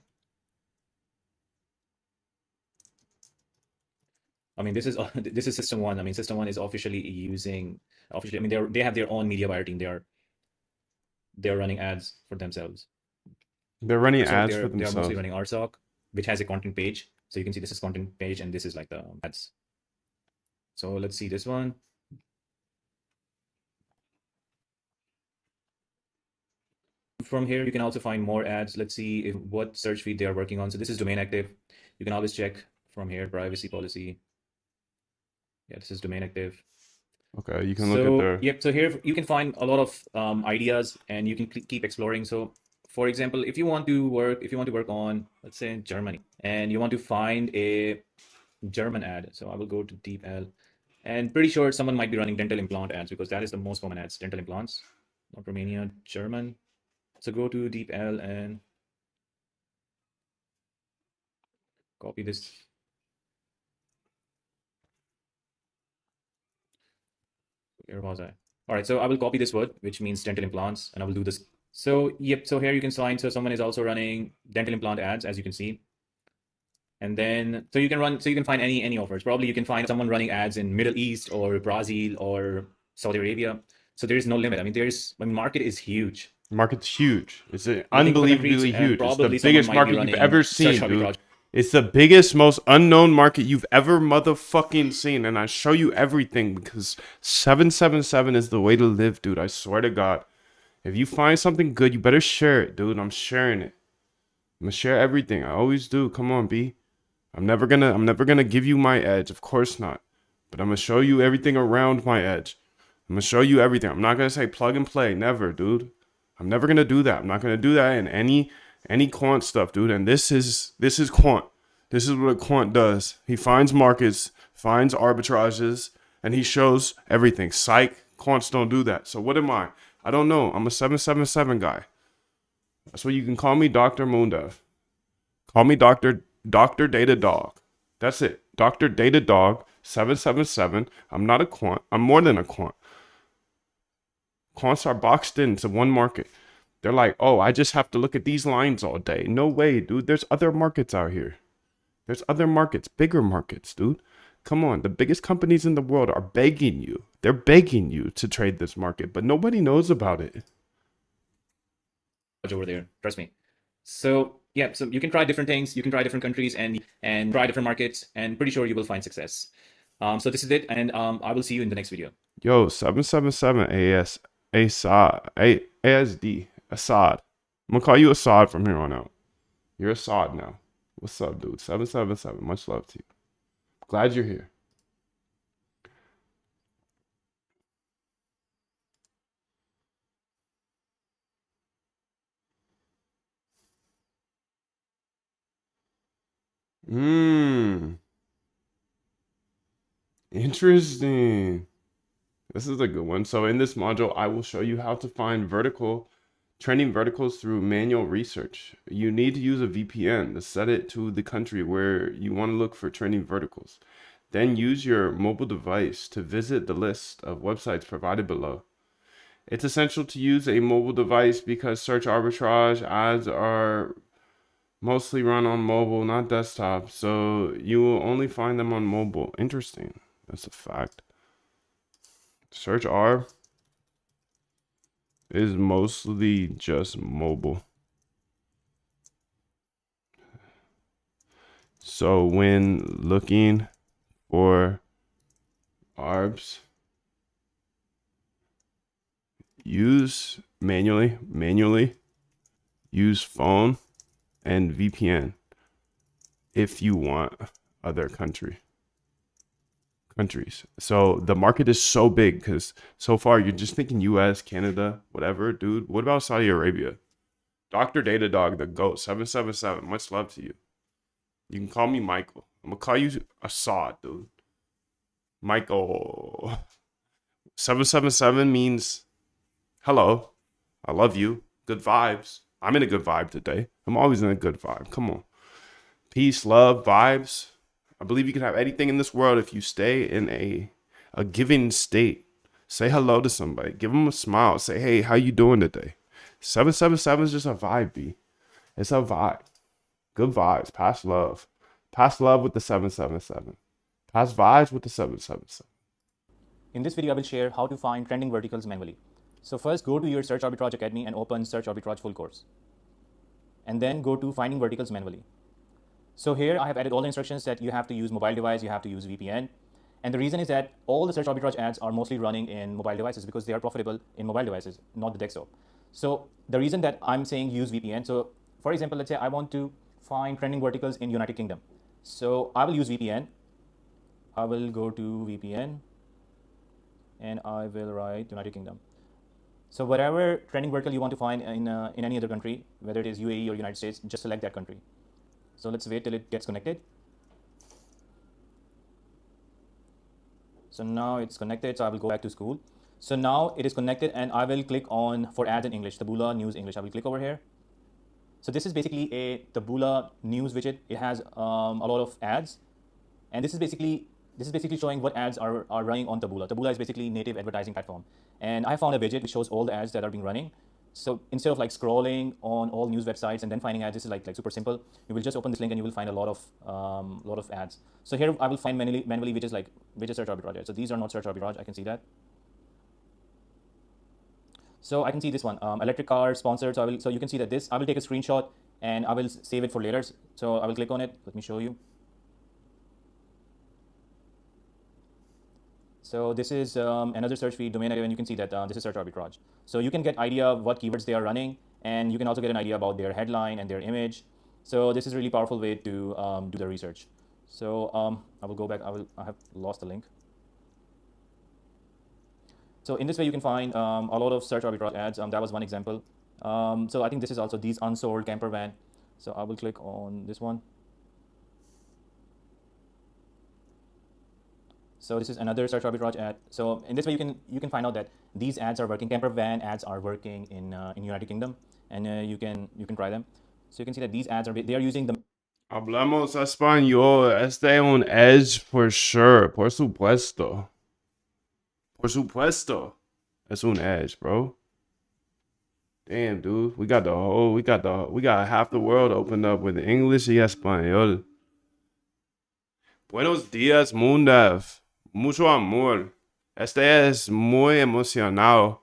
I mean, this is this is System One. I mean, System One is officially I mean, they have their own media buyer team. They're running ads for themselves. They're running RSOC, ads for they are mostly themselves. running RSOC, which has a content page. So you can see this is content page, and this is like the ads. So let's see this one. From here, you can also find more ads. Let's see if what search feed they are working on. So this is domain active. You can always check from here, privacy policy. Yeah, this is domain active. Okay, you can look at their. Yep. So here you can find a lot of ideas, and you can keep exploring. So, for example, if you want to work on, let's say, Germany, and you want to find a German ad. So I will go to DeepL, and pretty sure someone might be running dental implant ads because that is the most common ads, dental implants. Not Romania, German. So go to DeepL and copy this. Where was I? All right, so I will copy this word, which means dental implants, and I will do this. So yep, so here you can find, so someone is also running dental implant ads, as you can see. And then, so you can find any offers. Probably you can find someone running ads in Middle East or Brazil or Saudi Arabia. So there is no limit. I mean, market is huge. Market's huge. It's Looking for unbelievably countries, and huge. It's the probably someone biggest might be market you've running ever search seen, dude. arbitrage. It's the biggest, most unknown market you've ever motherfucking seen. And I show you everything because 777 is the way to live, dude. I swear to God. If you find something good, you better share it, dude. I'm sharing it. I'm gonna share everything. I always do. Come on, B. I'm never gonna give you my edge. Of course not. But I'm gonna show you everything around my edge. I'm gonna show you everything. I'm not gonna say plug and play. Never, dude. I'm never gonna do that. I'm not gonna do that in any quant stuff, dude. And this is quant. This is what a quant does. He finds markets, finds arbitrages, and he shows everything. Psych, quants don't do that. So what am I? I don't know. I'm a 777 guy. That's what you can call me, Dr. Moondev. Call me Dr. Data Dog. That's it. Dr. Data Dog 777. I'm not a quant. I'm more than a quant. Quants are boxed into one market. They're like, oh, I just have to look at these lines all day. No way, dude. There's other markets out here. There's other markets, bigger markets, dude. Come on. The biggest companies in the world are begging you. They're begging you to trade this market, but nobody knows about it. Over there, trust me. So yeah, so you can try different things, you can try different countries and try different markets, and pretty sure you will find success. So this is it, and I will see you in the next video. Yo, 777 ASD Assad. I'm gonna call you Assad from here on out. You're Assad now. What's up, dude? 777. Much love to you. Glad you're here. Interesting. This is a good one. So in this module, I will show you how to find trending verticals through manual research. You need to use a VPN to set it to the country where you want to look for trending verticals. Then use your mobile device to visit the list of websites provided below. It's essential to use a mobile device because search arbitrage ads are mostly run on mobile, not desktop. So you will only find them on mobile. Interesting. That's a fact. Search arb is mostly just mobile. So when looking for arbs, use manually use phone and VPN if you want other countries. So the market is so big because so far you're just thinking US, Canada, whatever, dude. What about Saudi Arabia? Dr. Data Dog, the GOAT, 777. Much love to you. You can call me Michael. I'm gonna call you Assad, dude. Michael. 777 means hello. I love you. Good vibes. I'm in a good vibe today. I'm always in a good vibe. Come on. Peace, love, vibes. I believe you can have anything in this world if you stay in a giving state. Say hello to somebody. Give them a smile. Say, hey, how you doing today? 777 is just a vibe, B. It's a vibe. Good vibes. Pass love. Pass love with the 777. Has vibes with the 777. In this video, I will share how to find trending verticals manually. So first, go to your Search Arbitrage Academy and open Search Arbitrage full course. And then go to finding verticals manually. So here I have added all the instructions that you have to use mobile device, you have to use VPN. And the reason is that all the Search Arbitrage ads are mostly running in mobile devices because they are profitable in mobile devices, not the desktop. So the reason that I'm saying use VPN, so for example, let's say I want to find trending verticals in United Kingdom. So I will use VPN. I will go to VPN and I will write United Kingdom. So whatever trending vertical you want to find in any other country, whether it is UAE or United States, just select that country. So let's wait till it gets connected. So now it's connected, so I will go back to school. So now it is connected and I will click on for ads in English, Taboola News English. I will click over here. So this is basically a Taboola News widget. It has a lot of ads, and this is basically showing what ads are running on Taboola. Taboola is basically native advertising platform, and I found a widget which shows all the ads that are being running. So instead of like scrolling on all news websites and then finding ads, this is like super simple. You will just open this link and you will find a lot of ads. So here I will find manually which is search arbitrage. So these are not search arbitrage. I can see that. So I can see this one, electric car sponsored. So you can see that this, I will take a screenshot and I will save it for later. So I will click on it. Let me show you. So this is another search feed domain, and you can see that this is search arbitrage. So you can get idea of what keywords they are running, and you can also get an idea about their headline and their image. So this is a really powerful way to do the research. So I will go back. I have lost the link. So in this way, you can find a lot of search arbitrage ads. That was one example. So I think this is also these unsold camper van. So I will click on this one. So this is another search arbitrage ad. So in this way, you can find out that these ads are working. Camper van ads are working in United Kingdom, and you can try them. So you can see that these ads they are using the. Hablamos español. Este un edge for sure. Por supuesto. Por supuesto. It's un edge, bro. Damn, dude. We got half the world opened up with English y español. Buenos días, Mundav. Mucho amor. Este es muy emocionado.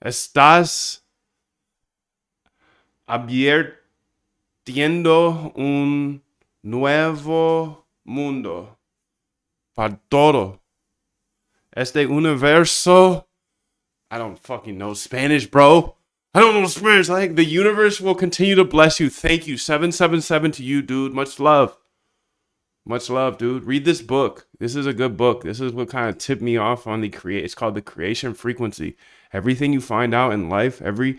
Estás abiertiendo un nuevo mundo para todo. Este universo. I don't fucking know Spanish, bro. I don't know Spanish. Like, the universe will continue to bless you. Thank you. 777 to you, dude. Much love. Much love, dude. Read this book. This is a good book. This is what kind of tipped me off on it's called The Creation Frequency. Everything you find out in life, every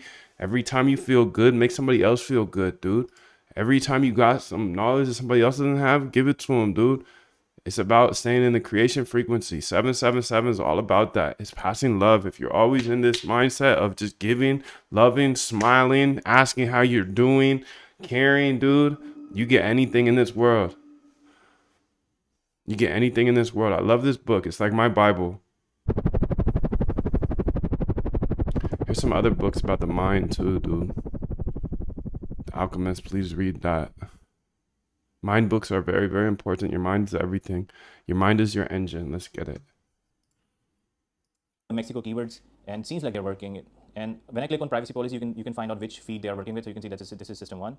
time you feel good, make somebody else feel good, dude. Every time you got some knowledge that somebody else doesn't have, give it to them, dude. It's about staying in the creation frequency. 777 is all about that. It's passing love. If you're always in this mindset of just giving, loving, smiling, asking how you're doing, caring, dude, you get anything in this world. You get anything in this world. I love this book. It's like my Bible. There's some other books about the mind too, dude. The Alchemist, please read that. Mind books are very, very important. Your mind is everything. Your mind is your engine. Let's get it. Mexico keywords, and seems like they're working. And when I click on privacy policy, you can find out which feed they are working with. So you can see that this is system 1.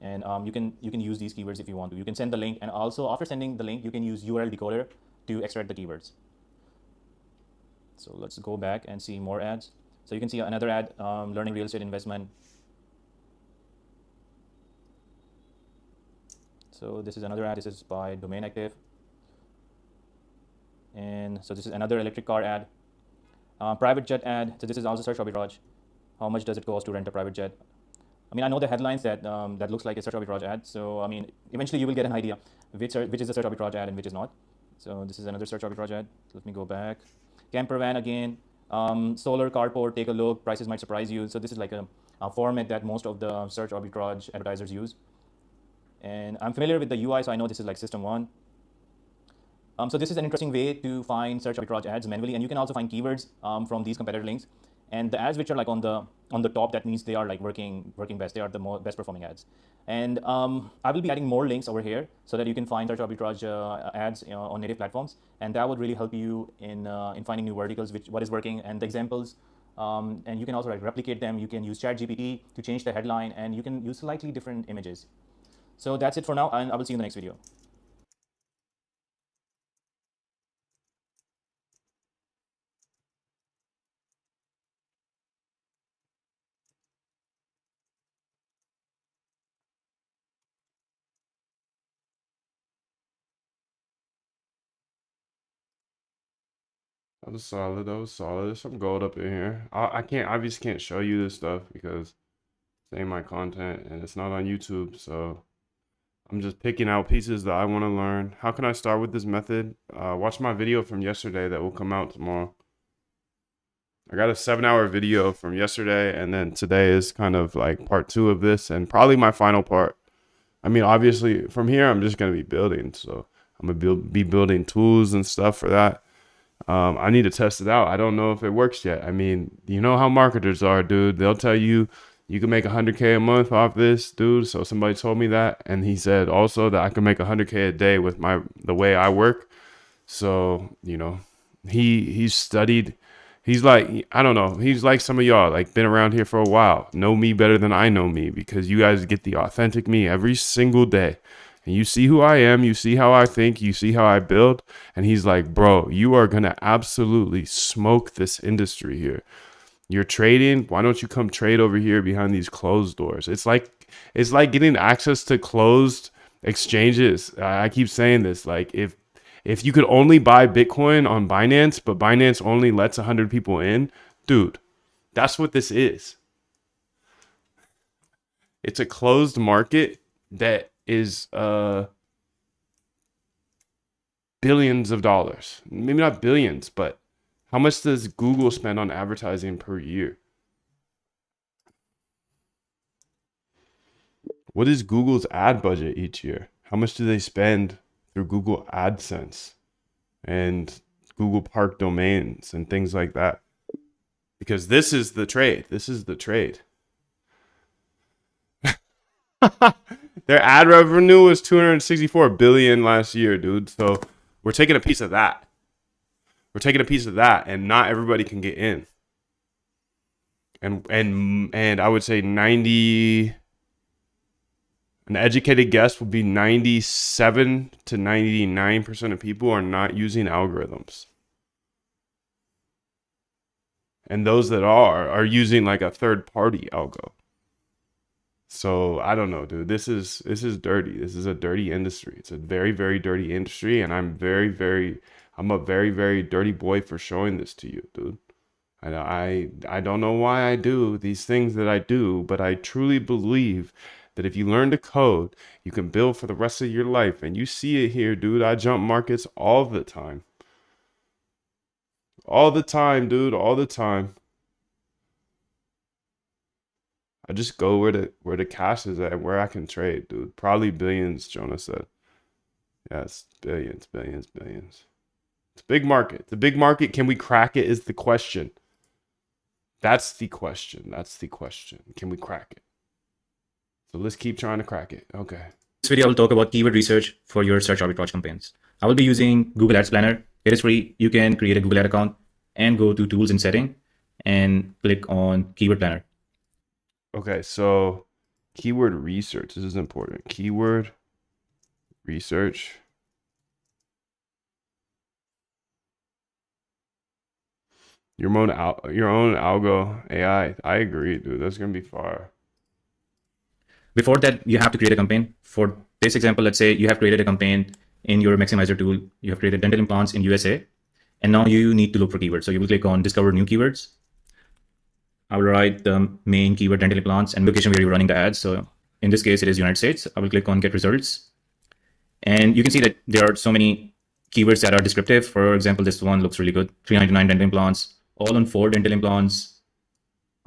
And you can use these keywords if you want to. You can send the link, and also after sending the link, you can use URL decoder to extract the keywords. So let's go back and see more ads. So you can see another ad, learning real estate investment. So this is another ad. This is by Domain Active. And so this is another electric car ad. Private jet ad. So this is also search arbitrage. How much does it cost to rent a private jet? I mean, I know the headlines that that looks like a search arbitrage ad. So I mean, eventually you will get an idea which is a search arbitrage ad and which is not. So this is another search arbitrage ad. Let me go back. Camper van again. Solar carport. Take a look. Prices might surprise you. So this is like a format that most of the search arbitrage advertisers use. And I'm familiar with the UI, so I know this is like system 1. So this is an interesting way to find search arbitrage ads manually, and you can also find keywords from these competitor links. and the ads which are like on the top, that means they are like working best. They are the best performing ads. And I will be adding more links over here so that you can find search arbitrage ads on native platforms, and that would really help you in finding new verticals, what is working, and the examples. And you can also like replicate them. You can use ChatGPT to change the headline, and you can use slightly different images. So that's it for now, and I will see you in the next video. That was solid. That was solid. There's some gold up in here. I can't, obviously can't show you this stuff because it ain't my content and it's not on YouTube. So I'm just picking out pieces that I want to learn. How can I start with this method? Watch my video from yesterday that will come out tomorrow. I got a 7-hour video from yesterday, and then today is kind of like part 2 of this and probably my final part. I mean, obviously from here, I'm just going to be building. So I'm going to be building tools and stuff for that. I need to test it out. I don't know if it works yet. I mean, you know how marketers are, dude. They'll tell you you can make 100K a month off this, dude. So somebody told me that, and he said also that I can make 100K a day with the way I work. So, you know, he's studied. He's like, I don't know. He's like some of y'all, like been around here for a while, know me better than I know me, because you guys get the authentic me every single day. And you see who I am, you see how I think, you see how I build. And he's like, bro, you are going to absolutely smoke this industry here. You're trading. Why don't you come trade over here behind these closed doors? It's like getting access to closed exchanges. I keep saying this. Like if you could only buy Bitcoin on Binance, but Binance only lets 100 people in, dude, that's what this is. It's a closed market that is billions of dollars. Maybe not billions, but how much does Google spend on advertising per year? What is Google's ad budget each year? How much do they spend through Google AdSense and Google Park domains and things like that? Because this is the trade. This is the trade. Their ad revenue was 264 billion last year, dude. So we're taking a piece of that. We're taking a piece of that, and not everybody can get in. And I would say an educated guess would be 97 to 99% of people are not using algorithms. And those that are using like a third-party algo. So I don't know, dude. This is dirty. This is a dirty industry. It's a very, very dirty industry, and I'm a very, very dirty boy for showing this to you, dude. I don't know why I do these things that I do, but I truly believe that if you learn to code, you can build for the rest of your life. And you see it here, dude. I jump markets all the time. All the time, dude. All the time. I just go where the cash is at, where I can trade, dude. Probably billions, Jonah said. Yes, billions. It's a big market. It's a big market. Can we crack it is the question. That's the question. Can we crack it? So let's keep trying to crack it. Okay. This video I will talk about keyword research for your search arbitrage campaigns. I will be using Google Ads Planner. It is free. You can create a Google Ad account and go to Tools and Setting and click on Keyword Planner. Okay, so keyword research. This is important. Keyword research. Your own algo AI. I agree, dude. That's gonna be fire. Before that, you have to create a campaign. For this example, let's say you have created a campaign in your maximizer tool. You have created dental implants in USA, and now you need to look for keywords. So you will click on Discover New Keywords. I will write the main keyword dental implants and location where you're running the ads. So in this case, it is United States. I will click on Get Results. And you can see that there are so many keywords that are descriptive. For example, this one looks really good. 399 dental implants, all on 4 dental implants.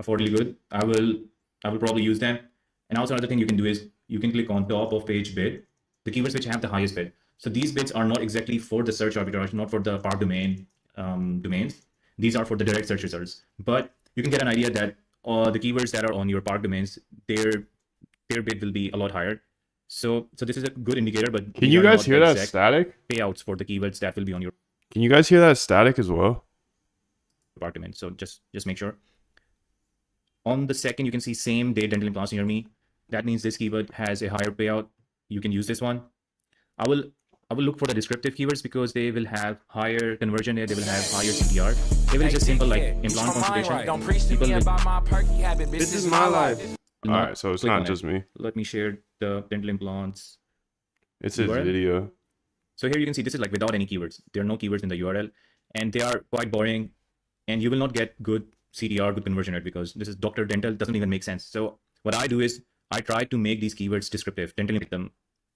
Affordably good. I will probably use them. And also another thing you can do is you can click on top of page bid, the keywords which have the highest bid. So these bids are not exactly for the search arbitrage, not for the Park domain domains. These are for the direct search results. But you can get an idea that the keywords that are on your park domains, their bid will be a lot higher. So this is a good indicator, but Can these you are guys not hear the that exact static? payouts for the keywords that will be on your Can you guys hear that static as well? park domain. So just make sure. On the second, you can see same day dental implants near me. That means this keyword has a higher payout. You can use this one. I will look for the descriptive keywords because they will have higher conversion rate. They will have higher CTR. They will just simple like implant consultation. Don't preach to People me will about my perky habit. This is my life. All not right, so it's click not on just it. me. Let me share the dental implants. It's his URL. video. So here you can see this is like without any keywords. There are no keywords in the URL, and they are quite boring, and you will not get good CTR, good conversion rate, because this is Dr. Dental, doesn't even make sense. So what I do is I try to make these keywords descriptive. Dental them.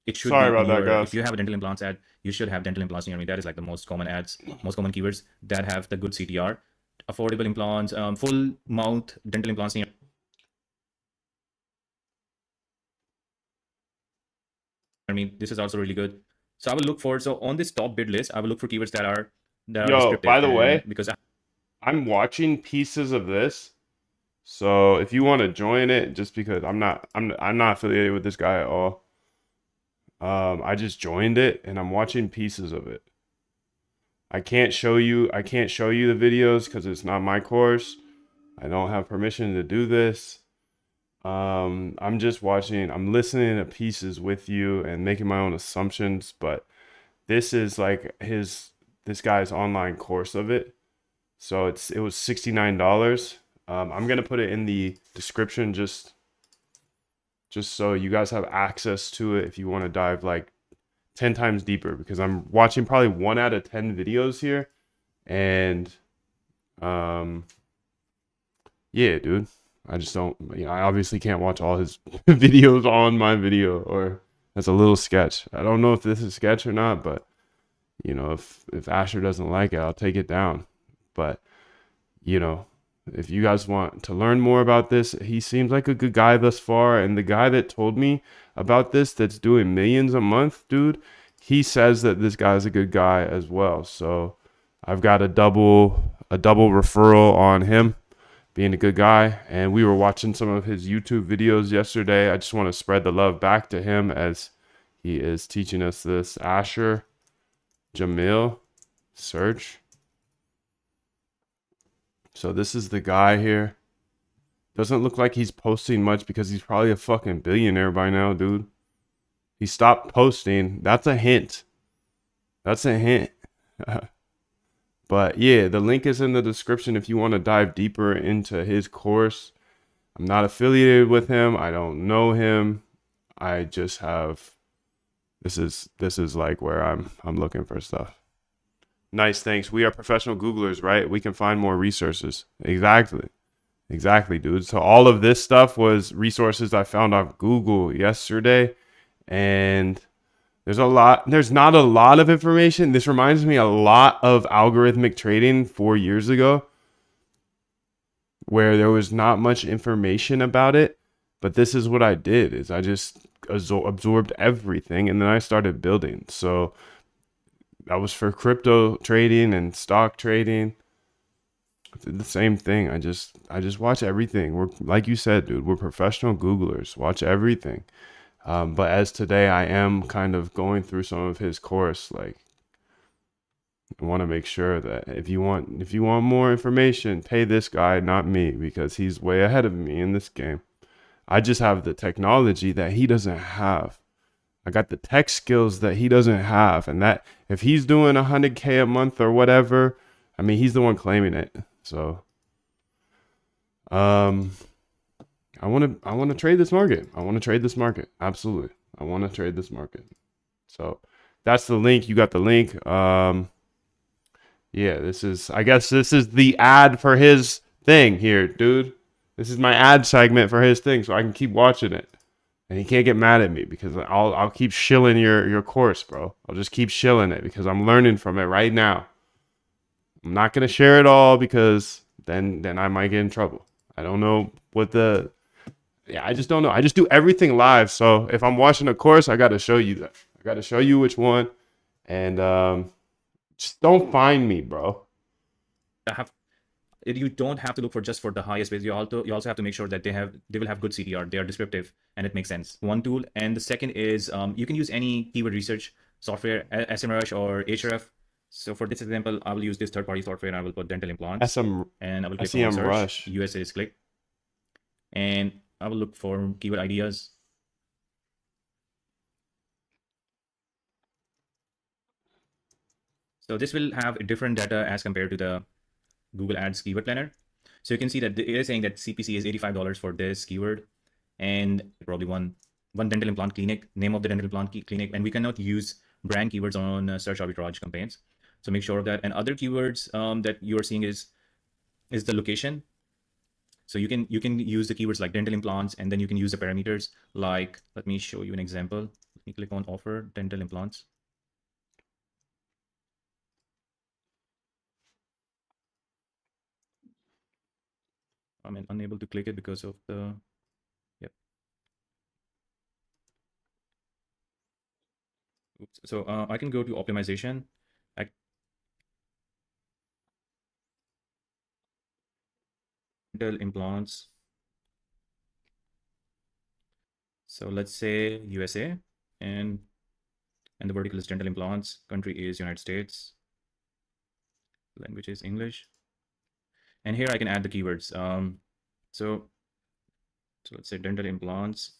It should Sorry be about in that, your, guys. if you have a dental implants ad, you should have dental implants near me. That is like the most common ads, most common keywords that have the good CTR. Affordable implants, full mouth dental implants near. I mean, this is also really good. So I will look for, so on this top bid list, I will look for keywords that are Yo, descriptive. by the way, because I'm watching pieces of this. So if you want to join it, just because I'm not affiliated with this guy at all. I just joined it and I'm watching pieces of it. I can't show you the videos because it's not my course. I don't have permission to do this. I'm just watching, I'm listening to pieces with you and making my own assumptions, but this is like this guy's online course of it. So it was $69. I'm gonna put it in the description just so you guys have access to it if you want to dive like 10 times deeper, because I'm watching probably 1 out of 10 videos here, and yeah, dude, I just don't, I obviously can't watch all his videos on my video, or that's a little sketch. I don't know if this is sketch or not, but if Asher doesn't like it, I'll take it down. But if you guys want to learn more about this, he seems like a good guy thus far. And the guy that told me about this, that's doing millions a month, dude, he says that this guy's a good guy as well. So I've got a double referral on him being a good guy. And we were watching some of his YouTube videos yesterday. I just want to spread the love back to him as he is teaching us this. Asher Jamil, search. So this is the guy here. Doesn't look like he's posting much because he's probably a fucking billionaire by now, dude. He stopped posting. That's a hint. That's a hint. But yeah, the link is in the description if you want to dive deeper into his course. I'm not affiliated with him. I don't know him. I just have, this is like where I'm looking for stuff. Nice, thanks. We are professional Googlers, right? We can find more resources. Exactly, dude. So all of this stuff was resources I found off Google yesterday, and there's not a lot of information. This reminds me a lot of algorithmic trading 4 years ago, where there was not much information about it. But this is what I did: is I just absorbed everything, and then I started building. So that was for crypto trading and stock trading. I did the same thing. I just watch everything. We're, like you said, dude, we're professional Googlers. Watch everything. But as today, I am kind of going through some of his course. Like, I want to make sure that if you want more information, pay this guy, not me, because he's way ahead of me in this game. I just have the technology that he doesn't have. I got the tech skills that he doesn't have, and that if he's doing 100K a month or whatever, I mean, he's the one claiming it. So, I want to trade this market. Absolutely, I want to trade this market. So that's the link. You got the link. Yeah, I guess this is the ad for his thing here, dude. This is my ad segment for his thing, so I can keep watching it. And he can't get mad at me because I'll keep shilling your course, bro. I'll just keep shilling it because I'm learning from it right now. I'm not gonna share it all because then I might get in trouble. I don't know I just don't know. I just do everything live. So if I'm watching a course, I gotta show you that. I gotta show you which one. And just don't find me, bro. you don't have to look for just for the highest base. You also have to make sure that they will have good CTR. They are descriptive and it makes sense. One tool, and the second is you can use any keyword research software, SMrush or Ahref. So for this example, I will use this third-party software and I will put dental implants. And I will click on search. USA is click, and I will look for keyword ideas. So this will have a different data as compared to the Google Ads keyword planner. So you can see that it is saying that CPC is $85 for this keyword, and probably one dental implant clinic, name of the dental implant clinic, and we cannot use brand keywords on search arbitrage campaigns. So make sure of that. And other keywords that you are seeing is the location. So you can use the keywords like dental implants, and then you can use the parameters like, let me show you an example. Let me click on offer dental implants. I'm unable to click it because of the, yep. Oops. So I can go to optimization. Dental implants. So let's say USA, and the vertical is dental implants. Country is United States. Language is English. And here I can add the keywords. So let's say dental implants.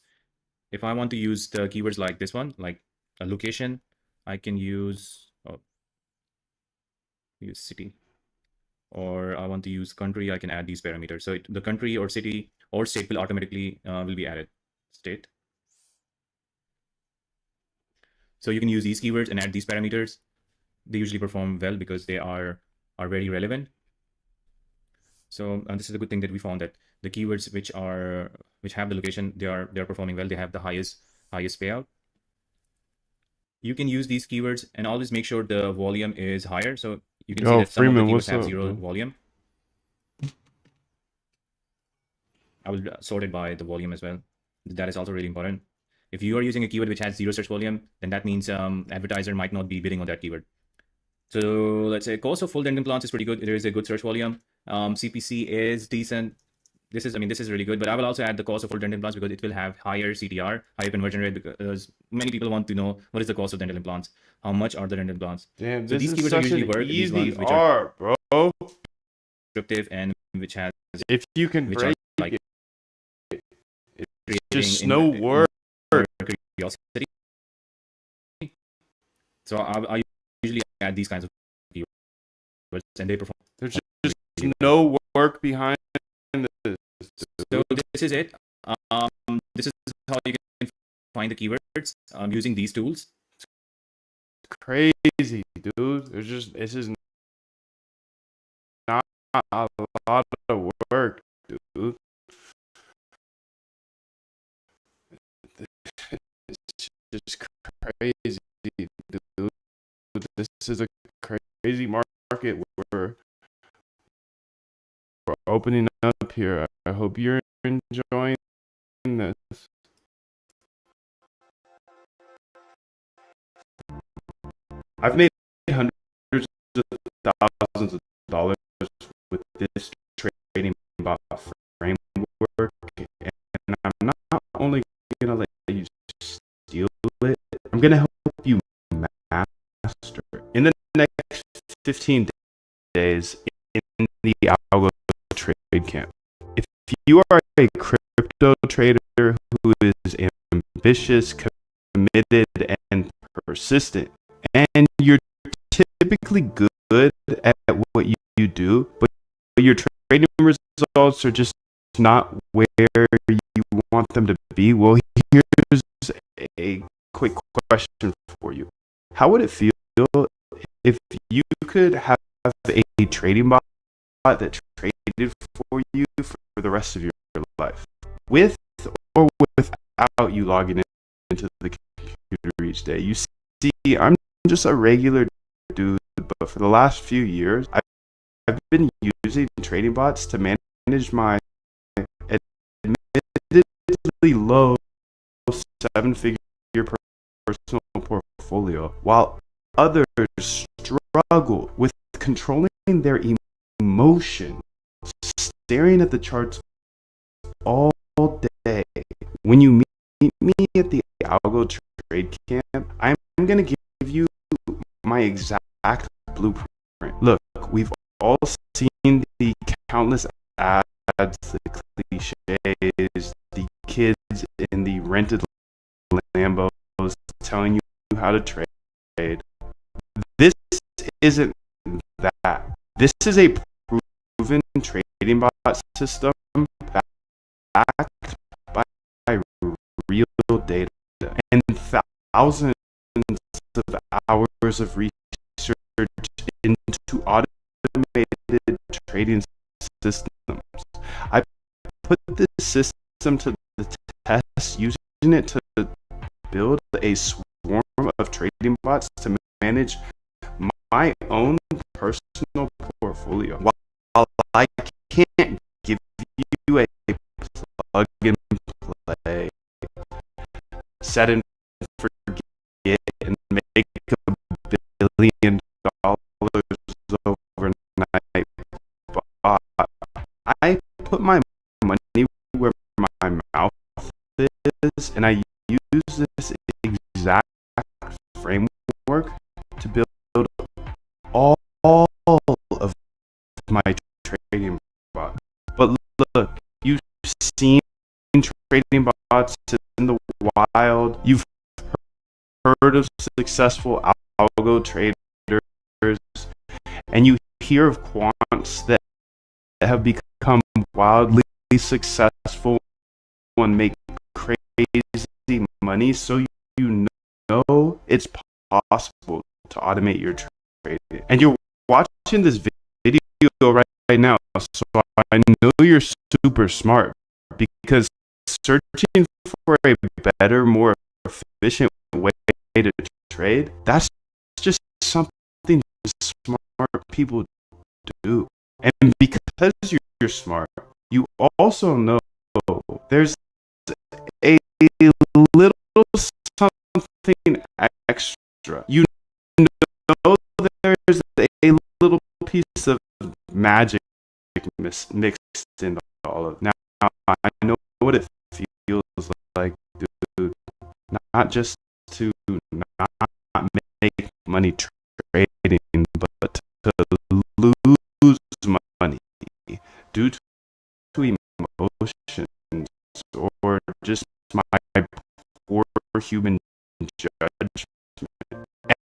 If I want to use the keywords like this one, like a location, I can use city. Or I want to use country, I can add these parameters. So the country or city or state will automatically will be added. State. So you can use these keywords and add these parameters. They usually perform well because they are very relevant. So this is a good thing that we found, that the keywords which have the location, they are performing well. They have the highest payout. You can use these keywords and always make sure the volume is higher. So you can see that some of the keywords have zero volume. I will sort it by the volume as well. That is also really important. If you are using a keyword which has zero search volume, then that means advertiser might not be bidding on that keyword. So let's say cost of full dental implants is pretty good. There is a good search volume. CPC is decent. This is really good, but I will also add the cost of full dental implants because it will have higher CTR, higher conversion rate, because many people want to know what is the cost of dental implants, how much are the dental implants. Damn, so this these is keywords such usually an work. easy These ones which are bro. Descriptive and which has, if you can break like it, it's just no word. Curiosity. So I usually add these kinds of keywords, and they perform. There's just no work behind this. So this is it. This is how you can find the keywords using these tools. It's crazy, dude. This is not a lot of work, dude. It's just crazy, dude. This is a crazy market we're opening up here. I hope you're enjoying this. I've made hundreds of thousands of dollars with this trading bot framework, and I'm not only gonna let you steal it, I'm gonna help you master in the next 15 days in the algo trade camp. If you are a crypto trader who is ambitious, committed, and persistent, and you're typically good at what you do, but your trading results are just not where you want them to be, well, here's a quick question for you. How would it feel if you could have a trading bot that traded for you for the rest of your life, with or without you logging into the computer each day? You see, I'm just a regular dude, but for the last few years, I've been using trading bots to manage my admittedly low 7-figure personal portfolio, while others struggle with controlling their emotions staring at the charts all day. When you meet me at the Algo Trade Camp, I'm going to give you my exact blueprint. Look, we've all seen the countless ads, the cliches, the kids in the rented Lambos telling you how to trade. This isn't that. This is a proven trading bot system backed by real data and thousands of hours of research into automated trading systems. I put this system to the test using it to build a swarm of trading bots to manage my own personal portfolio. While I can't give you a plug and play, set and forget, and make $1 billion overnight, but I put my money where my mouth is, and I use this exact framework to build all of my trading bots. But look, you've seen trading bots in the wild. You've heard of successful algo traders, and you hear of quants that have become wildly successful and make crazy money. So you know it's possible to automate your trading. And you're watching this video right now, so I know you're super smart, because searching for a better, more efficient way to trade, that's just something smart people do. And because you're smart, you also know there's a little something extra. You know there's a little piece of magic mixed into all of it. Now I know what it feels like, dude. Not just to not make money trading, but to lose money due to emotions or just my poor human judgment.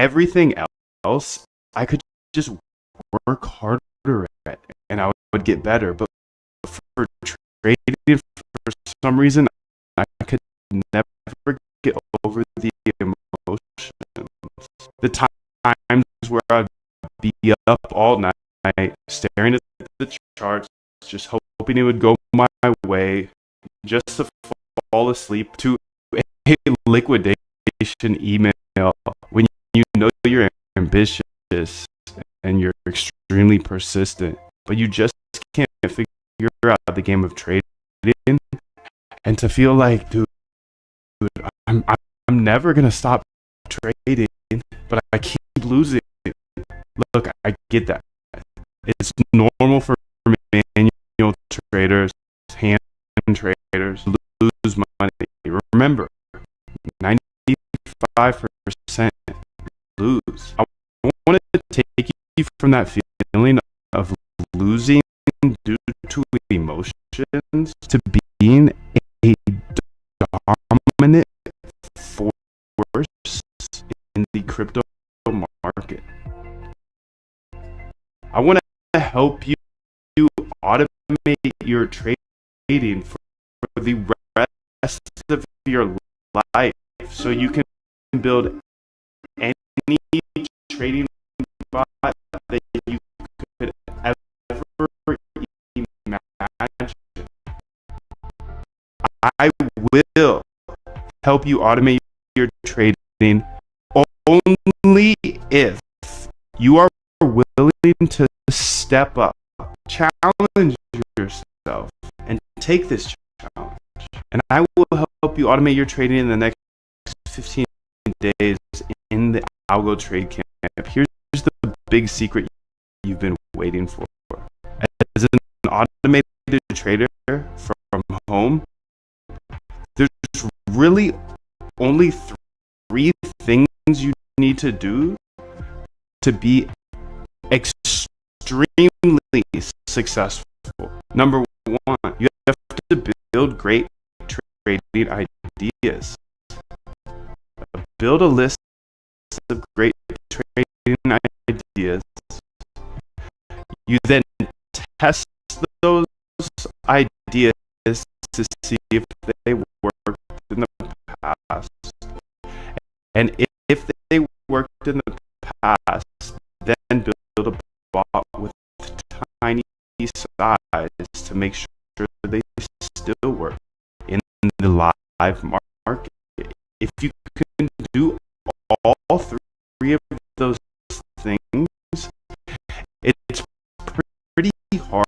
Everything else I could just work harder at, and I would get better. But for trading, for some reason, I could never get over the emotions. The times where I'd be up all night staring at the charts, just hoping it would go my way, just to fall asleep to a liquidation email when you know you're ambitious and you're extremely persistent, but you just can't figure out the game of trading, and to feel like, dude, I'm never gonna stop trading, but I keep losing. Look, I get that. It's normal for manual traders, hand traders, lose money. Remember, 95% lose. I want to take you from that feeling of losing due to emotions to being a dominant force in the crypto market. I want to help you automate your trading for the rest of your life, so you can build any trading bot that you could ever imagine. I will help you automate your trading only if you are willing to step up, challenge yourself, and take this challenge. And I will help you automate your trading in the next 15 days in the Algo Trade Camp. Here's the big secret you've been waiting for. As an automated dedicated trader from home, there's really only three things you need to do to be extremely successful. Number one, you have to build great trading ideas. Build a list of great trading ideas. You then test those ideas to see if they worked in the past. And if they worked in the past, then build a bot with tiny size to make sure they still work in the live market. If you can do all three of those things, it's pretty hard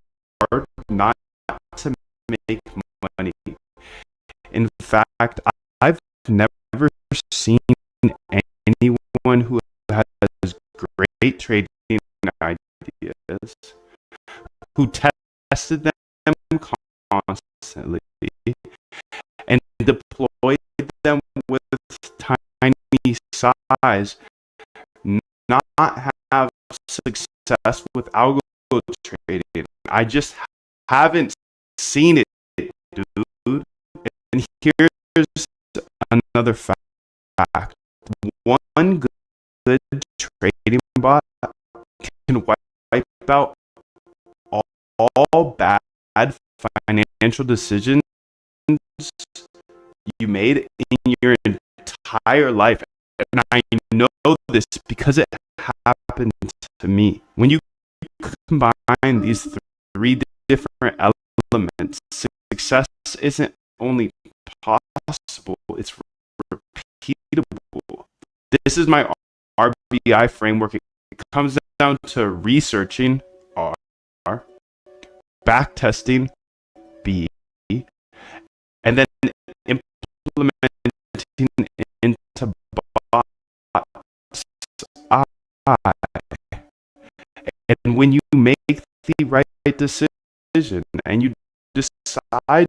not to make money. In fact, I've never seen anyone who has great trading ideas, who tested them constantly and deployed them with tiny size, not have success with algo trading. I just haven't seen it, dude. And here's another fact. One good trading bot can wipe out all bad financial decisions you made in your entire life. And I know this because it happened to me. When you combine these three different elements, success isn't only possible, it's repeatable. This is my RBI framework. It comes down to researching R, backtesting B, and then implementing into bots I. And when you make the right decision and you decide